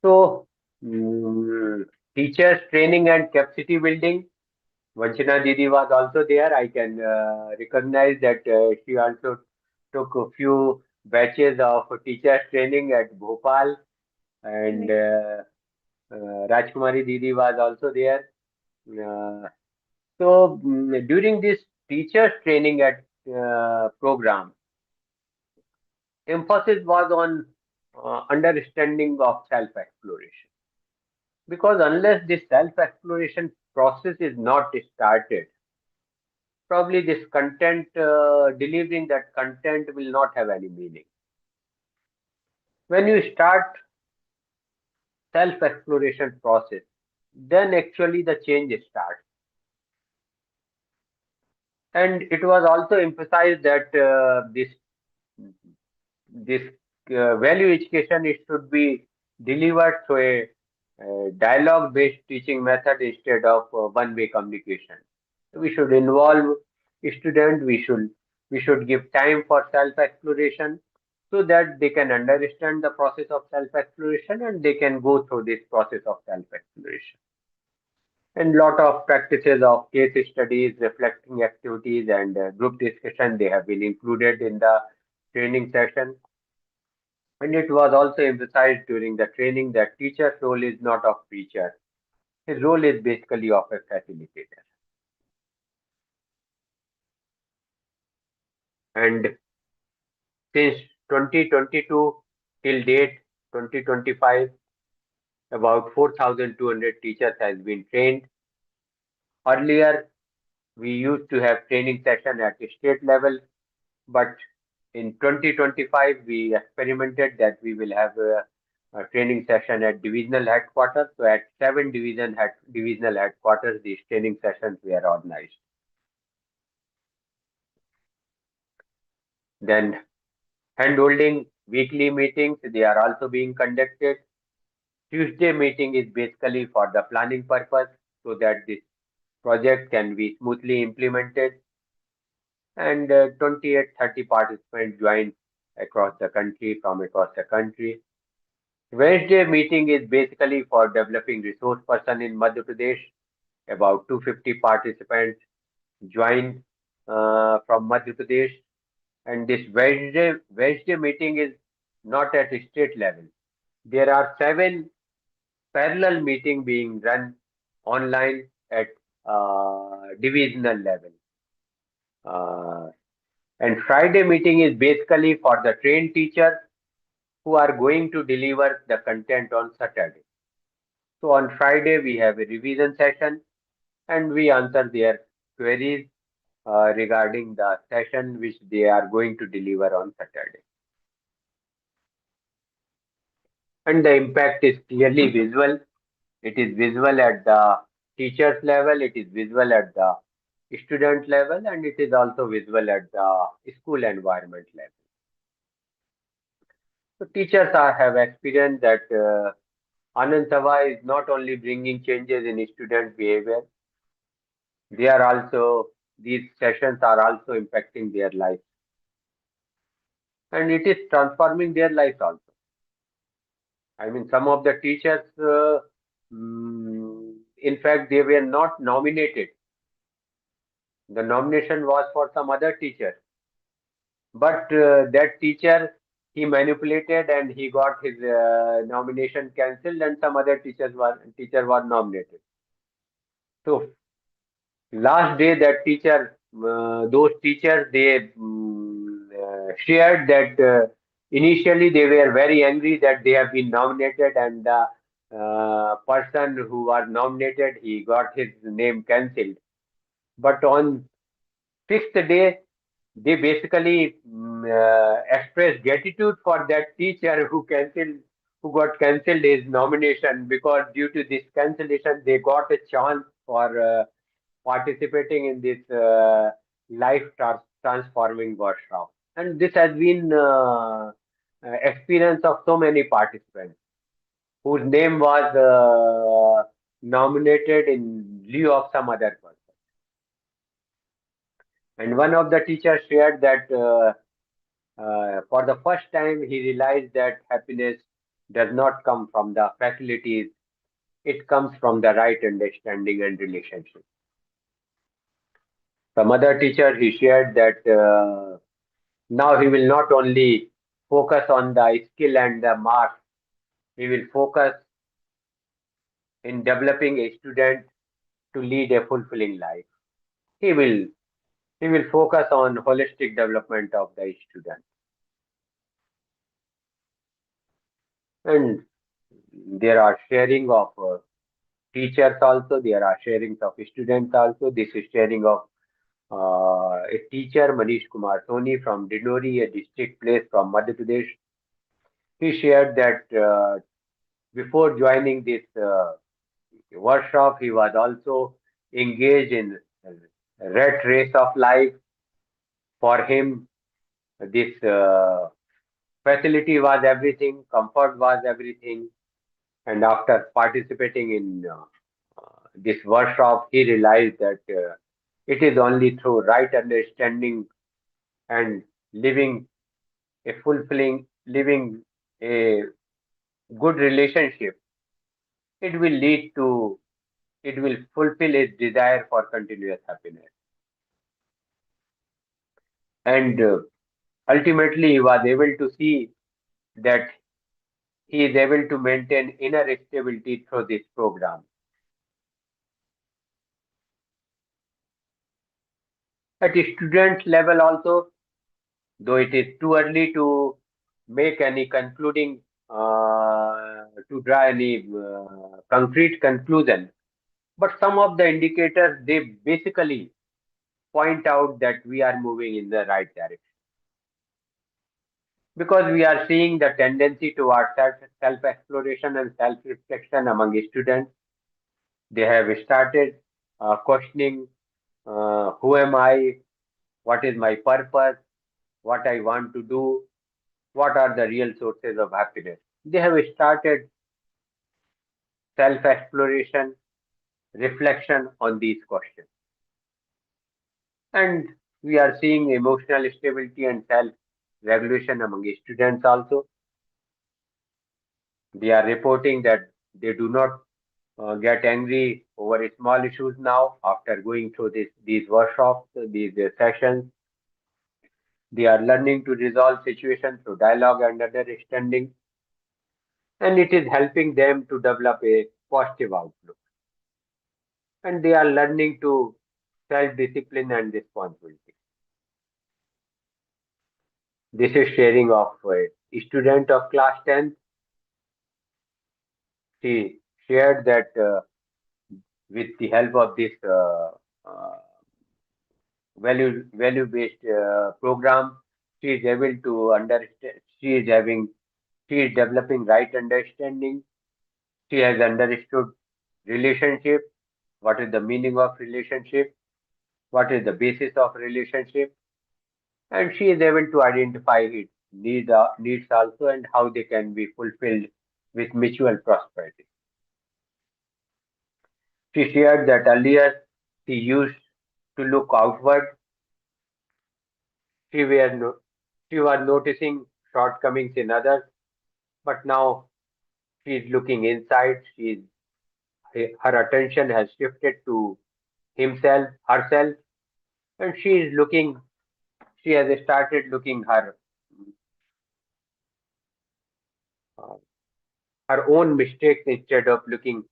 So, mm, teachers training and capacity building. Vanchana Didi was also there. I can recognize that she also took a few batches of teachers training at Bhopal, and Right. Rajkumari Didi was also there. So during this teachers training at program, emphasis was on understanding of self-exploration. Because unless this self-exploration process is not started, probably this content, delivering that content will not have any meaning. When you start self-exploration process, then actually the change starts. And it was also emphasized that this value education, it should be delivered through a dialogue-based teaching method instead of one-way communication. We should involve students. We should give time for self-exploration so that they can understand the process of self-exploration and they can go through this process of self-exploration. And lot of practices of case studies, reflecting activities, and group discussion, they have been included in the training session. And it was also emphasized during the training that teacher's role is not of preacher. His role is basically of a facilitator. And since 2022 till date, 2025, about 4,200 teachers has been trained. Earlier, we used to have training session at the state level, but in 2025, we experimented that we will have a training session at divisional headquarters. So at seven divisional headquarters, these training sessions were organized. Then handholding weekly meetings, they are also being conducted. Tuesday meeting is basically for the planning purpose so that this project can be smoothly implemented. And 28, 30 participants join from across the country. Wednesday meeting is basically for developing resource person in Madhya Pradesh. About 250 participants join from Madhya Pradesh. And this Wednesday meeting is not at state level. There are 7 parallel meeting being run online at divisional level. Uh, and Friday meeting is basically for the trained teachers who are going to deliver the content on Saturday. So on Friday we have a revision session and we answer their queries regarding the session which they are going to deliver on Saturday. And the impact is clearly visual. It is visible at the teachers level, it is visible at the student level, and it is also visible at the school environment level. So teachers have experienced that Anand Sabha is not only bringing changes in student behavior, they are also these sessions are also impacting their life, and it is transforming their lives also. I mean, some of the teachers, in fact, they were not nominated. The nomination was for some other teacher, but that teacher he manipulated and he got his nomination cancelled, and some other teacher was nominated. So last day that those teachers they shared that initially they were very angry that they have been nominated, and the person who was nominated he got his name cancelled. But on fifth day they basically expressed gratitude for that teacher who got cancelled his nomination, because due to this cancellation they got a chance for participating in this transforming workshop. And this has been experience of so many participants whose name was nominated in lieu of some other person. And one of the teachers shared that for the first time he realized that happiness does not come from the facilities, it comes from the right understanding and relationship. Some other teacher he shared that now he will not only focus on the skill and the marks, he will focus in developing a student to lead a fulfilling life. He will he will focus on holistic development of the student. And there are sharing of teachers also, there are sharings of students also. This is sharing of a teacher, Manish Kumar Soni from Dinori, a district place from Madhya Pradesh. He shared that before joining this workshop, he was also engaged in rat race of life. For him, this facility was everything, comfort was everything. And after participating in this workshop, he realized that it is only through right understanding and living a good relationship, it will lead to, it will fulfill his desire for continuous happiness. And ultimately, he was able to see that he is able to maintain inner stability through this program. At student level also, though it is too early to make any concluding, to draw any concrete conclusion, but some of the indicators they basically point out that we are moving in the right direction, because we are seeing the tendency towards self exploration and self reflection among students. They have started questioning, who am I, what is my purpose, what I want to do, what are the real sources of happiness. They have started self exploration, reflection on these questions. And we are seeing emotional stability and self regulation among students also. They are reporting that they do not get angry over small issues now after going through these workshops, these sessions. They are learning to resolve situations through dialogue and understanding, and it is helping them to develop a positive outlook. And they are learning to self-discipline and responsibility. This is sharing of a student of class 10th. She shared that with the help of this uh, value-based program, she is able to understand. She is developing right understanding. She has understood relationship. What is the meaning of relationship? What is the basis of relationship? And she is able to identify needs also, and how they can be fulfilled with mutual prosperity. She shared that earlier she used to look outward. She, were no, she was noticing shortcomings in others, but now she is looking inside. Her attention has shifted to herself, and she is looking. She has started looking uh, her own mistakes instead of looking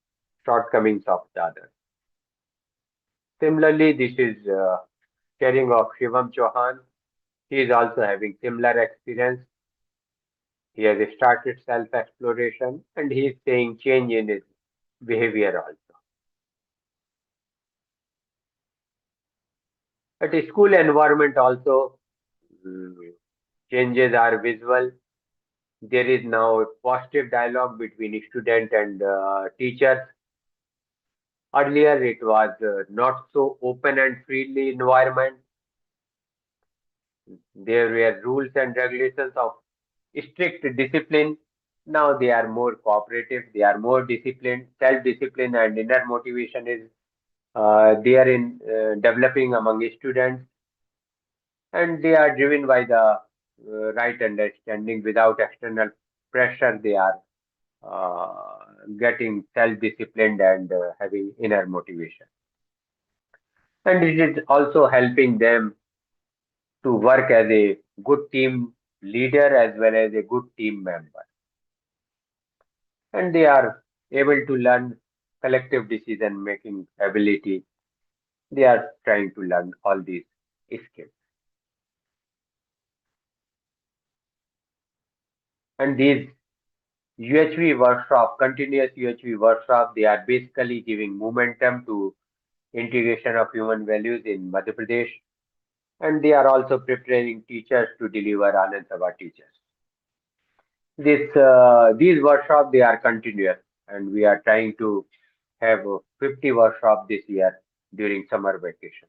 shortcomings of the others. Similarly, this is sharing of Shivam Chauhan. He is also having similar experience. He has started self-exploration, and he is seeing change in his behavior also. At the school environment also, mm, changes are visible. There is now a positive dialogue between student and teachers. Earlier, it was not so open and freely environment. There were rules and regulations of strict discipline. Now they are more cooperative. They are more disciplined. Self-discipline and inner motivation is there in developing among students, and they are driven by the right understanding without external pressure. They are getting self-disciplined and having inner motivation, and it is also helping them to work as a good team leader as well as a good team member, and they are able to learn collective decision making ability. They are trying to learn all these skills, and these UHV workshop, continuous UHV workshop, they are basically giving momentum to integration of human values in Madhya Pradesh, and they are also preparing teachers to deliver Anand Sabha teachers. These workshops, they are continuous, and we are trying to have 50 workshops this year during summer vacation.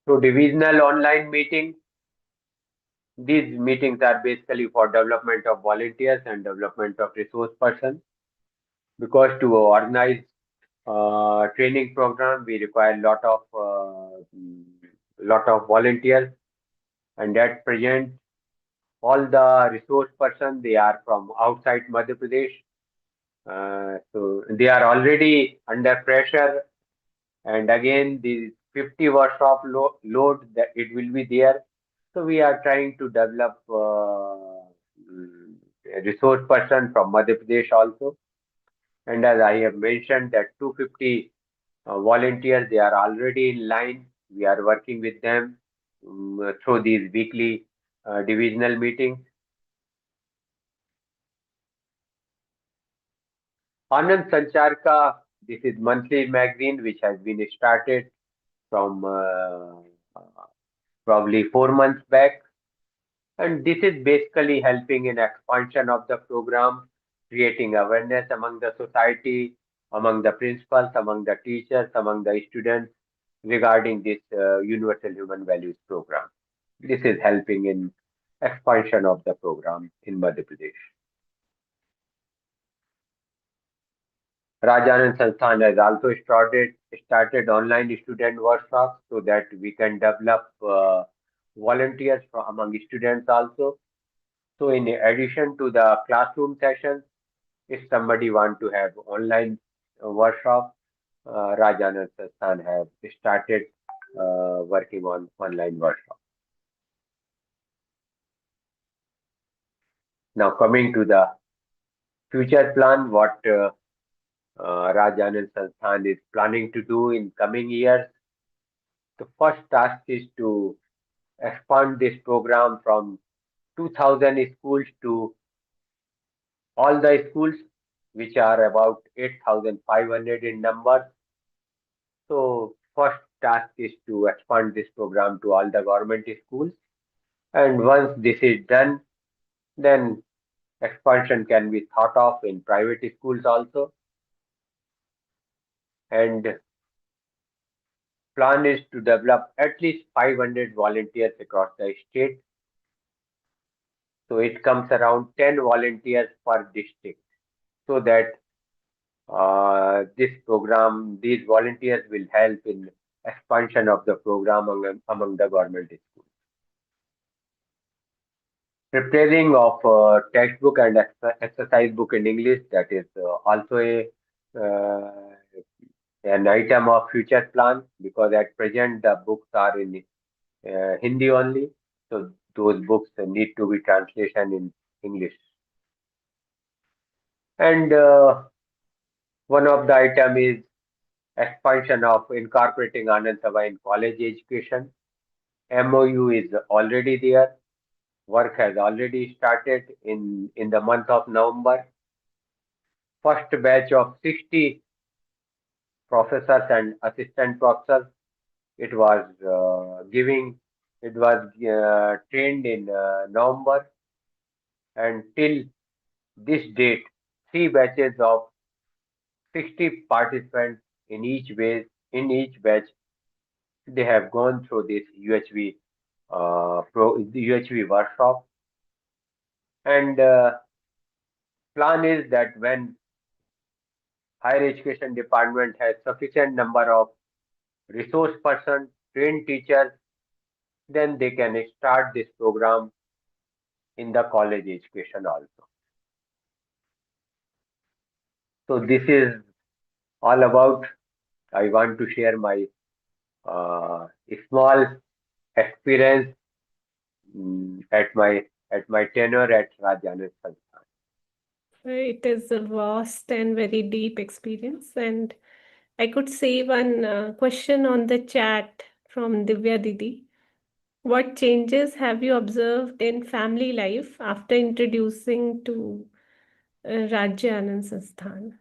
So divisional online meeting, these meetings are basically for development of volunteers and development of resource person, because to organize training program we require lot of volunteers, and at present all the resource person they are from outside Madhya Pradesh, so they are already under pressure, and again the 50 workshop load that it will be there. So we are trying to develop a resource person from Madhya Pradesh also, and as I have mentioned that 250 volunteers, they are already in line. We are working with them through these weekly divisional meetings. Anand Sanchar Ka, this is monthly magazine which has been started from probably 4 months back. And this is basically helping in expansion of the program, creating awareness among the society, among the principals, among the teachers, among the students regarding this Universal Human Values program. This is helping in expansion of the program in Madhya Pradesh. Rajanand Sansthan has also started online student workshops so that we can develop volunteers from among students also. So in addition to the classroom sessions, if somebody want to have online workshop, Rajanand Sansthan have started working on online workshop. Now coming to the future plan, what Rajanand Sansthan is planning to do in coming years. The first task is to expand this program from 2000 schools to all the schools, which are about 8,500 in number. So first task is to expand this program to all the government schools. And once this is done, then expansion can be thought of in private schools also. And Plan is to develop at least 500 volunteers across the state. So it comes around 10 volunteers per district, so that these volunteers will help in expansion of the program among the government schools. Preparing of textbook and exercise book in English, that is also uh, an item of future plan, because at present the books are in Hindi only, so those books need to be translation in English. And one of the item is expansion of incorporating Anand Sabha in college education. MOU is already there. Work has already started in the month of November. First batch of 60 professors and assistant professors. It was trained in November, and till this date, three batches of 60 participants in each batch. They have gone through this UHV workshop, and plan is that when higher education department has sufficient number of resource person, trained teachers, then they can start this program in the college education also. So this is all about. I want to share my uh, small experience at my tenure at Rajanand Sansthan. It is a vast and very deep experience. And I could say one question on the chat from Divya Didi. What changes have you observed in family life after introducing to Rajya Anand Sansthan?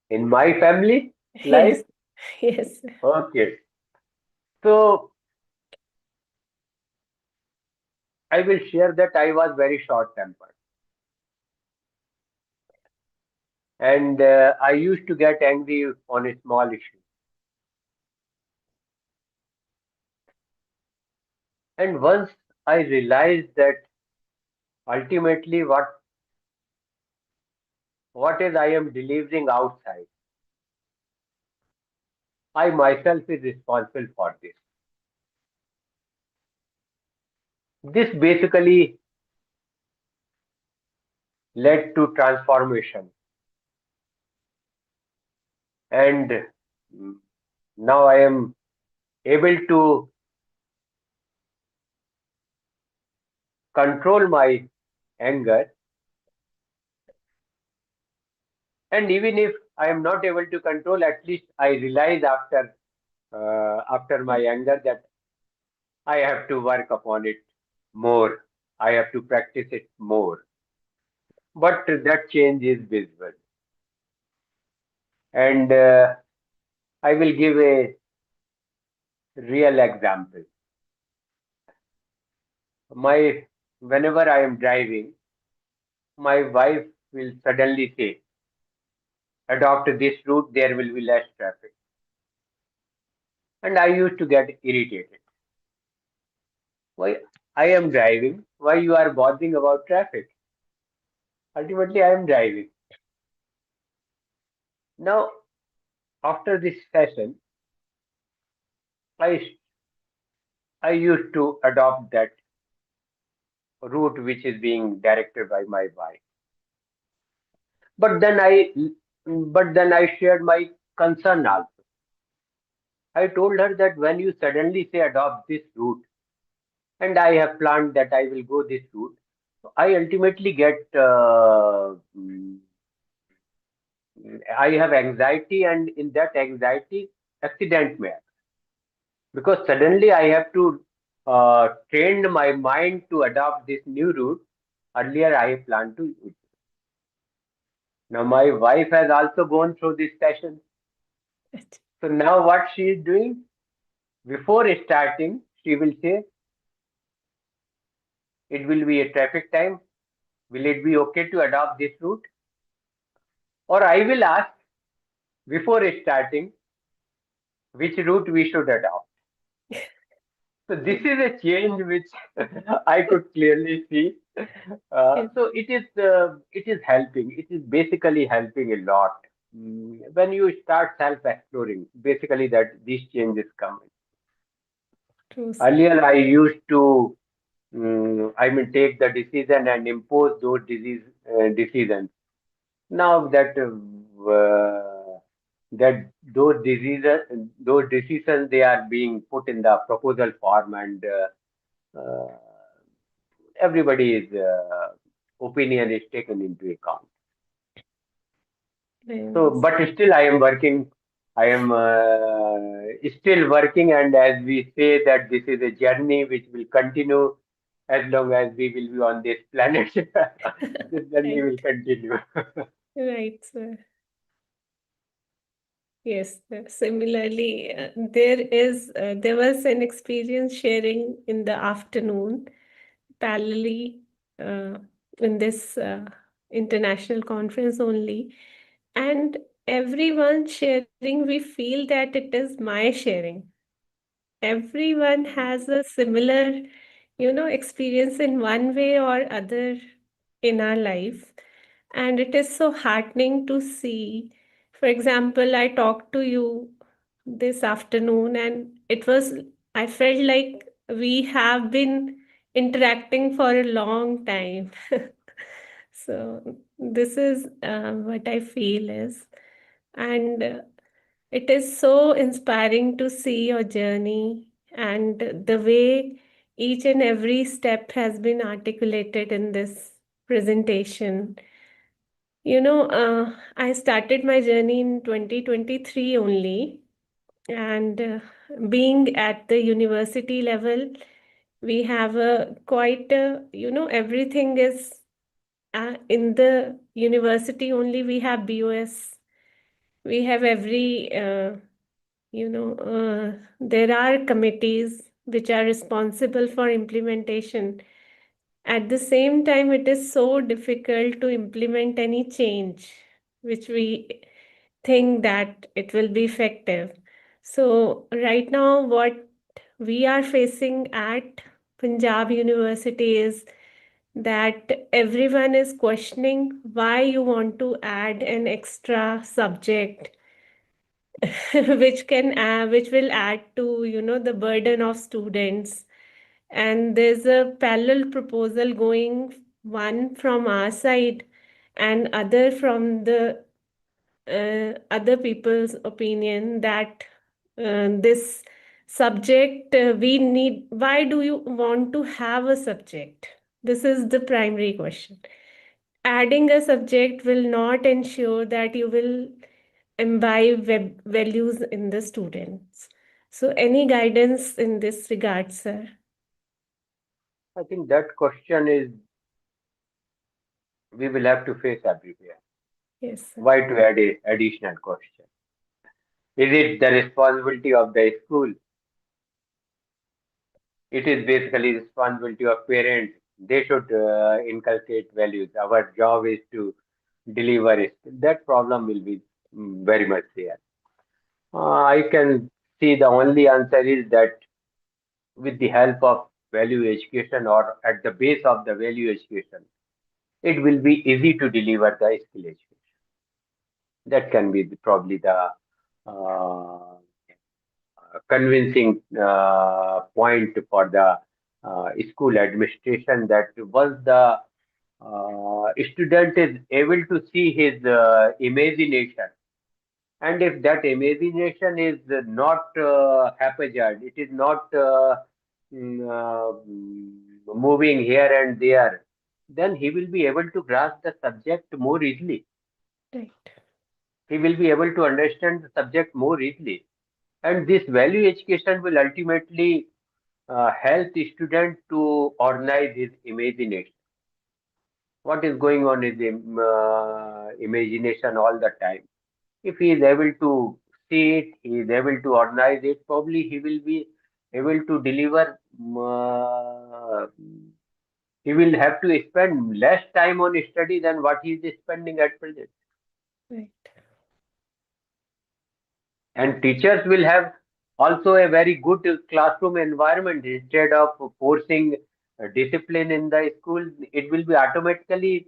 In my family life, Yes, yes. okay. So I will share that I was very short tempered, and I used to get angry on a small issue. And once I realized that ultimately what is I am delivering outside, I myself is responsible for this. This basically led to transformation, and mm, now I am able to control my anger. And even if I am not able to control, at least I realize after my anger that I have to work upon it more. I have to practice it more. But that change is visible. And I will give a real example. My Whenever I am driving, my wife will suddenly say, "Adopt this route, there will be less traffic." And I used to get irritated. Why I am driving? Why you are bothering about traffic? Ultimately, I am driving. Now, after this session, I I used to adopt that route which is being directed by my wife. But then I shared my concern also. I told her that when you suddenly say adopt this route, and I have planned that I will go this route, I ultimately get I have anxiety, and in that anxiety, accident may happen. Because suddenly I have to train my mind to adopt this new route. Earlier, I planned to. Now, my wife has also gone through this session. So now, what she is doing before starting, she will say, "It will be a traffic time. Will it be okay to adopt this route?" Or I will ask before starting, which route we should adopt. So this is a change which I could clearly see. Yes, So it is helping. It is basically helping a lot. When you start self-exploring, basically that these changes come. true, sir. Earlier, I used to, take the decision and impose those decisions. Now that those decisions, they are being put in the proposal form, and everybody's opinion is taken into account. Very So, nice. but still, I am working. I am still working, and as we say that this is a journey which will continue as long as we will be on this planet. This journey Right, will continue. right, sir. Yes, sir. Similarly, there was an experience sharing in the afternoon, parallelly uh, in this international conference only, and everyone sharing, we feel that it is my sharing. Everyone has a similar, experience in one way or other in our life. And it is so heartening to see. For example, I talked to you this afternoon, and I felt like we have been interacting for a long time. So, this is what I feel is. And it is so inspiring to see your journey and the way each and every step has been articulated in this presentation. I started my journey in 2023 only, and being at the university level, we have a quite a, everything is in the university only. We have BOS, we have every there are committees which are responsible for implementation. At the same time, it is so difficult to implement any change which we think that it will be effective. So, right now, what we are facing at Punjab University is that everyone is questioning why you want to add an extra subject which will add to the burden of students. And there's a parallel proposal going, one from our side and other from the other people's opinion, that this subject we need. Why do you want to have a subject? This is the primary question. Adding a subject will not ensure that you will imbibe values in the students. So, any guidance in this regard, sir? I think that question is we will have to face everywhere. Yes, sir. Why to add a additional question? Is it the responsibility of the school? It is basically responsibility of parents. They should inculcate values. Our job is to deliver it. That problem will be very much there. I can see the only answer is that with the help of value education, or at the base of the value education, it will be easy to deliver the skill education. That can be probably the uh, convincing point for the school administration, that once the student is able to see his imagination, and if that imagination is not haphazard, it is not moving here and there, then he will be able to grasp the subject more easily. Right. He will be able to understand the subject more easily. And this value education will ultimately help the student to organize his imagination. What is going on in the imagination all the time? If he is able to see it, he is able to organize it, probably he will be able to deliver. He will have to spend less time on study than what he is spending at present. Right. And teachers will have also a very good classroom environment. Instead of forcing discipline in the school, it will be automatically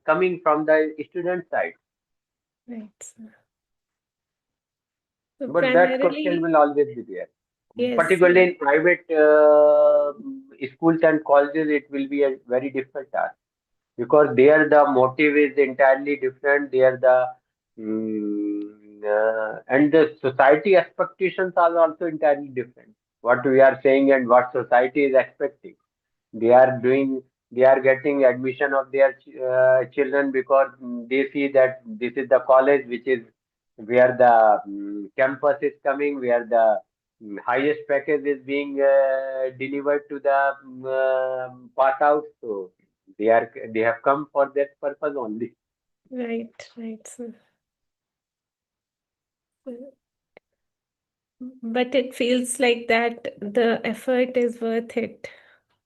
coming from the student side. Right, sir. So But that question primarily, will always be there. yes, Particularly in private schools and colleges, it will be a very difficult task because there the motive is entirely different. There the and the society expectations are also entirely different. What we are saying and what society is expecting. They are doing, they are getting admission of their children because they see that this is the college which is where the campus is coming, where the highest package is being delivered to the pass out. So they have come for that purpose only. right, right, sir. But it feels like that the effort is worth it.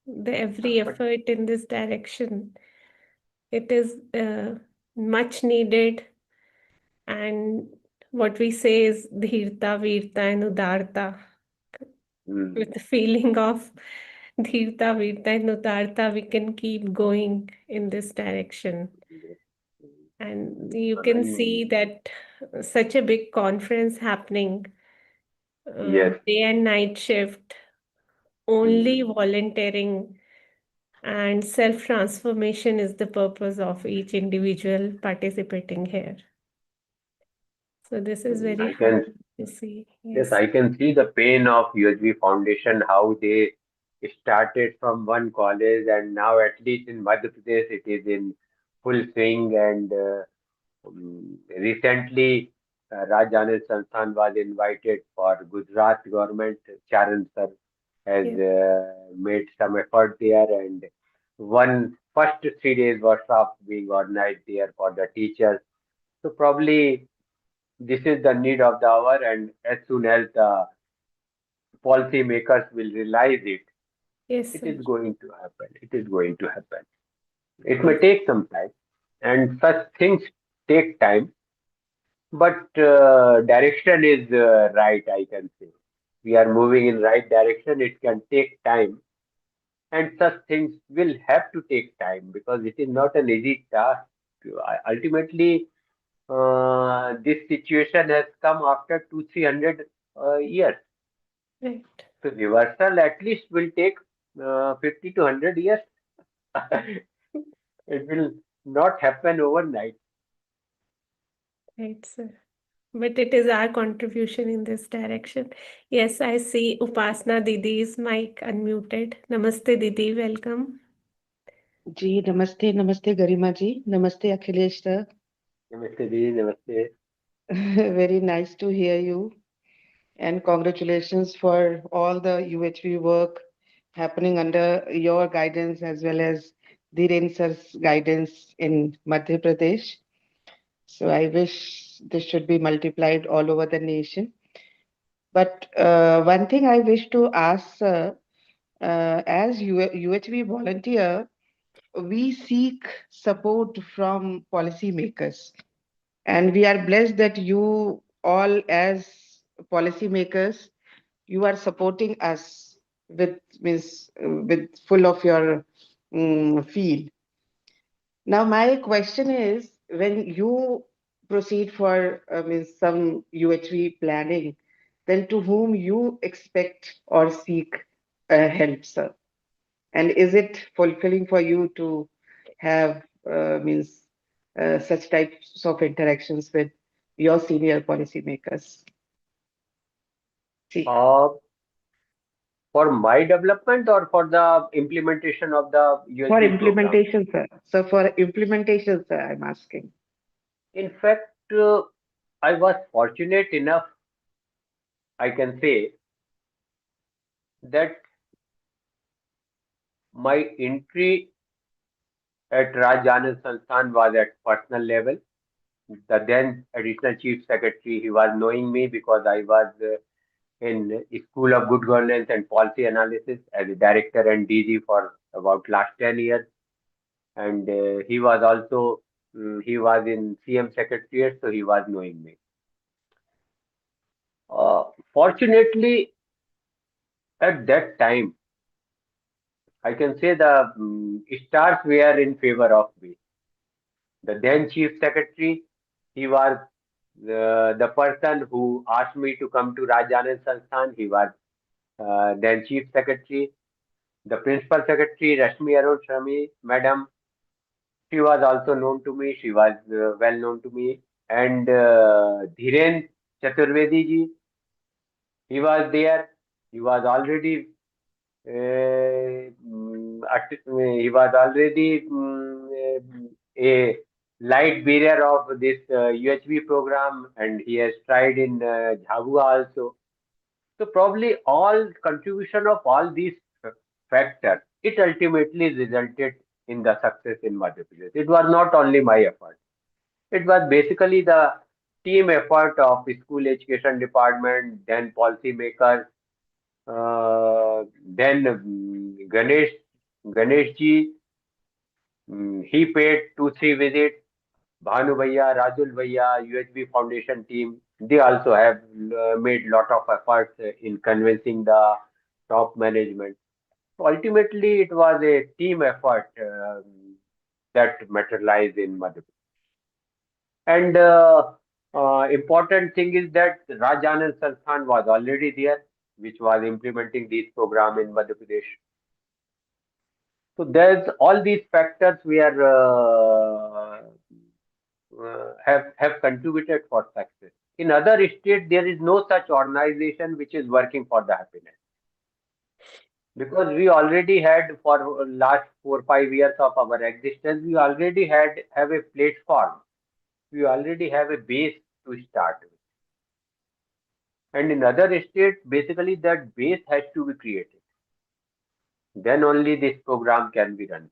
The every But effort in this direction. It is much needed, and what we say is dhirta, veerta, and udarta. With mm, the feeling of dhirta, veerta, and udarta, we can keep going in this direction. And you can see and that such a big conference happening, yes, day and night shift, only mm, volunteering and self transformation is the purpose of each individual participating here. So this is very I can. happy to see. Yes, Yes, I can see the pain of USB Foundation, how they started from one college and now at least in Madhya Pradesh it is in full swing and recently Rajanand Sansthan was invited for Gujarat government. Charan sir has yes, made some effort there and one first 3 days workshop being organized there for the teachers. So probably this is the need of the hour and as soon as the policy makers will realize it, yes, it sir. is going to happen. It is going to happen. It may Yes, take some time, and such things take time, but direction is right, I can say. We are moving in right direction. It can take time, and such things will have to take time because it is not an easy task. Ultimately, this situation has come after 200-300 years. right, So reversal at least will take 50 to 100 years. It will not happen overnight. right, sir. But it is our contribution in this direction. Yes, I see Upasna Didi's mic unmuted. Namaste, Didi. Welcome. जी नमस्ते नमस्ते गरिमा जी नमस्ते Akhilesh sir. Namaste, Ji, namaste. Very nice to hear you and congratulations for all the UHV work happening under your guidance as well as Dhiren sir's guidance in Madhya Pradesh. So I wish this should be multiplied all over the nation. But one thing I wish to ask, sir, as UHV volunteer, we seek support from policymakers. And we are blessed that you all, as policymakers, you are supporting us with with full of your feel. Now, my question is, when you proceed for some UHV planning, then to whom you expect or seek help, sir? And is it fulfilling for you to have such types of interactions with your senior policymakers? See, Uh, for my development or for the implementation of the for USB program. implementation, sir. So for implementation, sir, I'm asking. In fact, I was fortunate enough, I can say, that my entry at Rajanand Sansthan was at personal level. The then additional chief secretary, he was knowing me because I was in School of Good Governance and Policy Analysis as a director and DG for about last 10 years. And he was also, he was in CM Secretariat, so he was knowing me. Uh, Fortunately, at that time, I can say the stars were in favor of me. The then Chief Secretary, he was the person who asked me to come to Rajanand Sansthan. He was then Chief Secretary. The Principal Secretary, Rashmi Arun Shami, Madam, she was also known to me. She was well known to me. And Dhiren Chaturvedi ji, he was there. He was already he was already a light bearer of this UHV program, and he has tried in Jhabua also. So probably all contribution of all these factors, it ultimately resulted in the success in Madhya Pradesh. It was not only my effort. It was basically the team effort of school education department, then policymakers, then Ganesh ji, he paid 2-3 visits. Bhanu Bhaiya, Rajul Bhaiya, UHB Foundation team, they also have made lot of efforts in convincing the top management. So ultimately, it was a team effort that materialized in Madhya Pradesh. And important thing is that Rajanand Sansthan was already there, which was implementing these program in Madhya Pradesh. So there's all these factors have contributed for success. In other states, there is no such organization which is working for the happiness, because we already had for last 4-5 years of our existence, we already have a platform, we already have a base to start with. And in other states, basically that base has to be created. Then only this program can be run.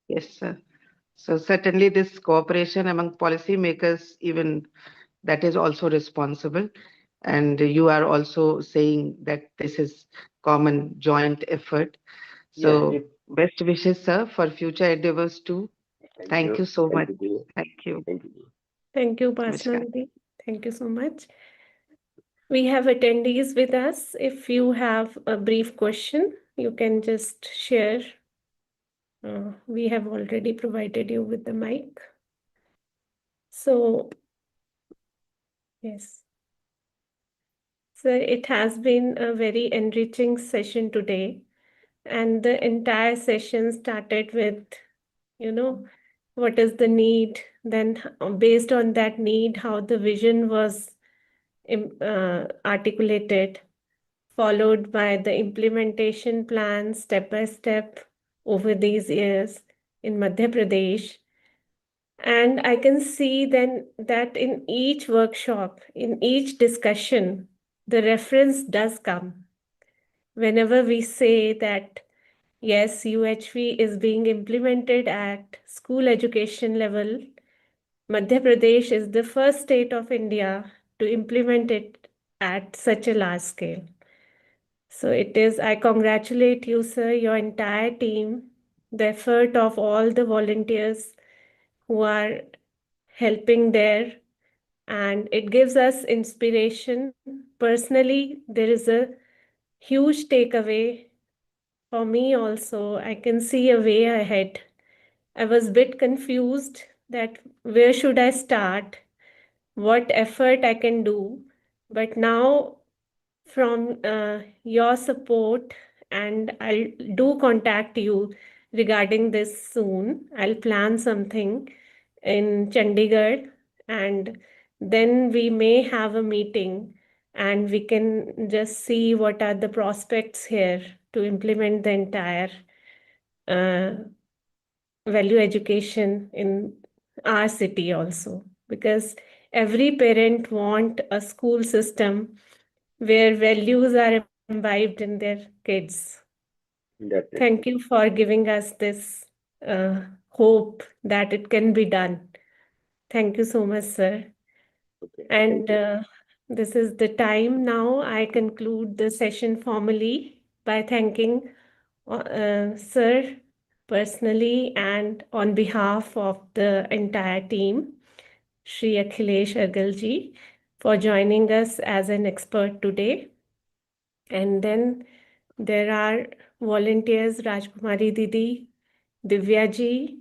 Yes, sir. So certainly this cooperation among policymakers, even that is also responsible. And you are also saying that this is common joint effort. Yes, So best wishes, sir, for future endeavors too. Thank you so much. Thank you. Thank you. Thank you. Thank you, Namaskar. Basna. Thank you so much. We have attendees with us. If you have a brief question, you can just share. We have already provided you with the mic. So, yes. So it has been a very enriching session today. And the entire session started with, what is the need? Then based on that need, how the vision was articulated, followed by the implementation plan step by step over these years in Madhya Pradesh. And I can see then that in each workshop, in each discussion, the reference does come. Whenever we say that, yes, UHV is being implemented at school education level, Madhya Pradesh is the first state of India to implement it at such a large scale. So I congratulate you, sir, your entire team, the effort of all the volunteers who are helping there, and it gives us inspiration. Personally, there is a huge takeaway for me also. I can see a way ahead. I was a bit confused that where should I start, what effort I can do, but now from your support, and I'll do contact you regarding this soon. I'll plan something in Chandigarh, and then we may have a meeting and we can just see what are the prospects here to implement the entire uh, value education in our city also, because every parent want a school system where values are imbibed in their kids. Definitely. Thank you for giving us this hope that it can be done. Thank you so much, sir. Okay. And Thank you. this is the time now. I conclude the session formally by thanking sir personally and on behalf of the entire team, Shri Akhilesh Argalji, for joining us as an expert today. And then there are volunteers Rajkumari Didi, Divya ji,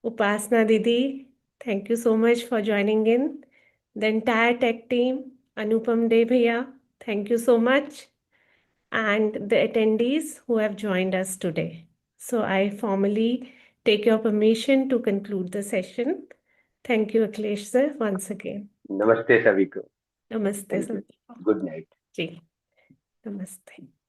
Upasna Didi. Thank you so much for joining in. The entire tech team, Anupam De Bhaiya, thank you so much. And the attendees who have joined us today. So I formally take your permission to conclude the session. Thank you, Akhilesh sir, once again. Namaste, Saviko. Namaste. Thank you. Sandeep. Good night. जी, नमस्ते.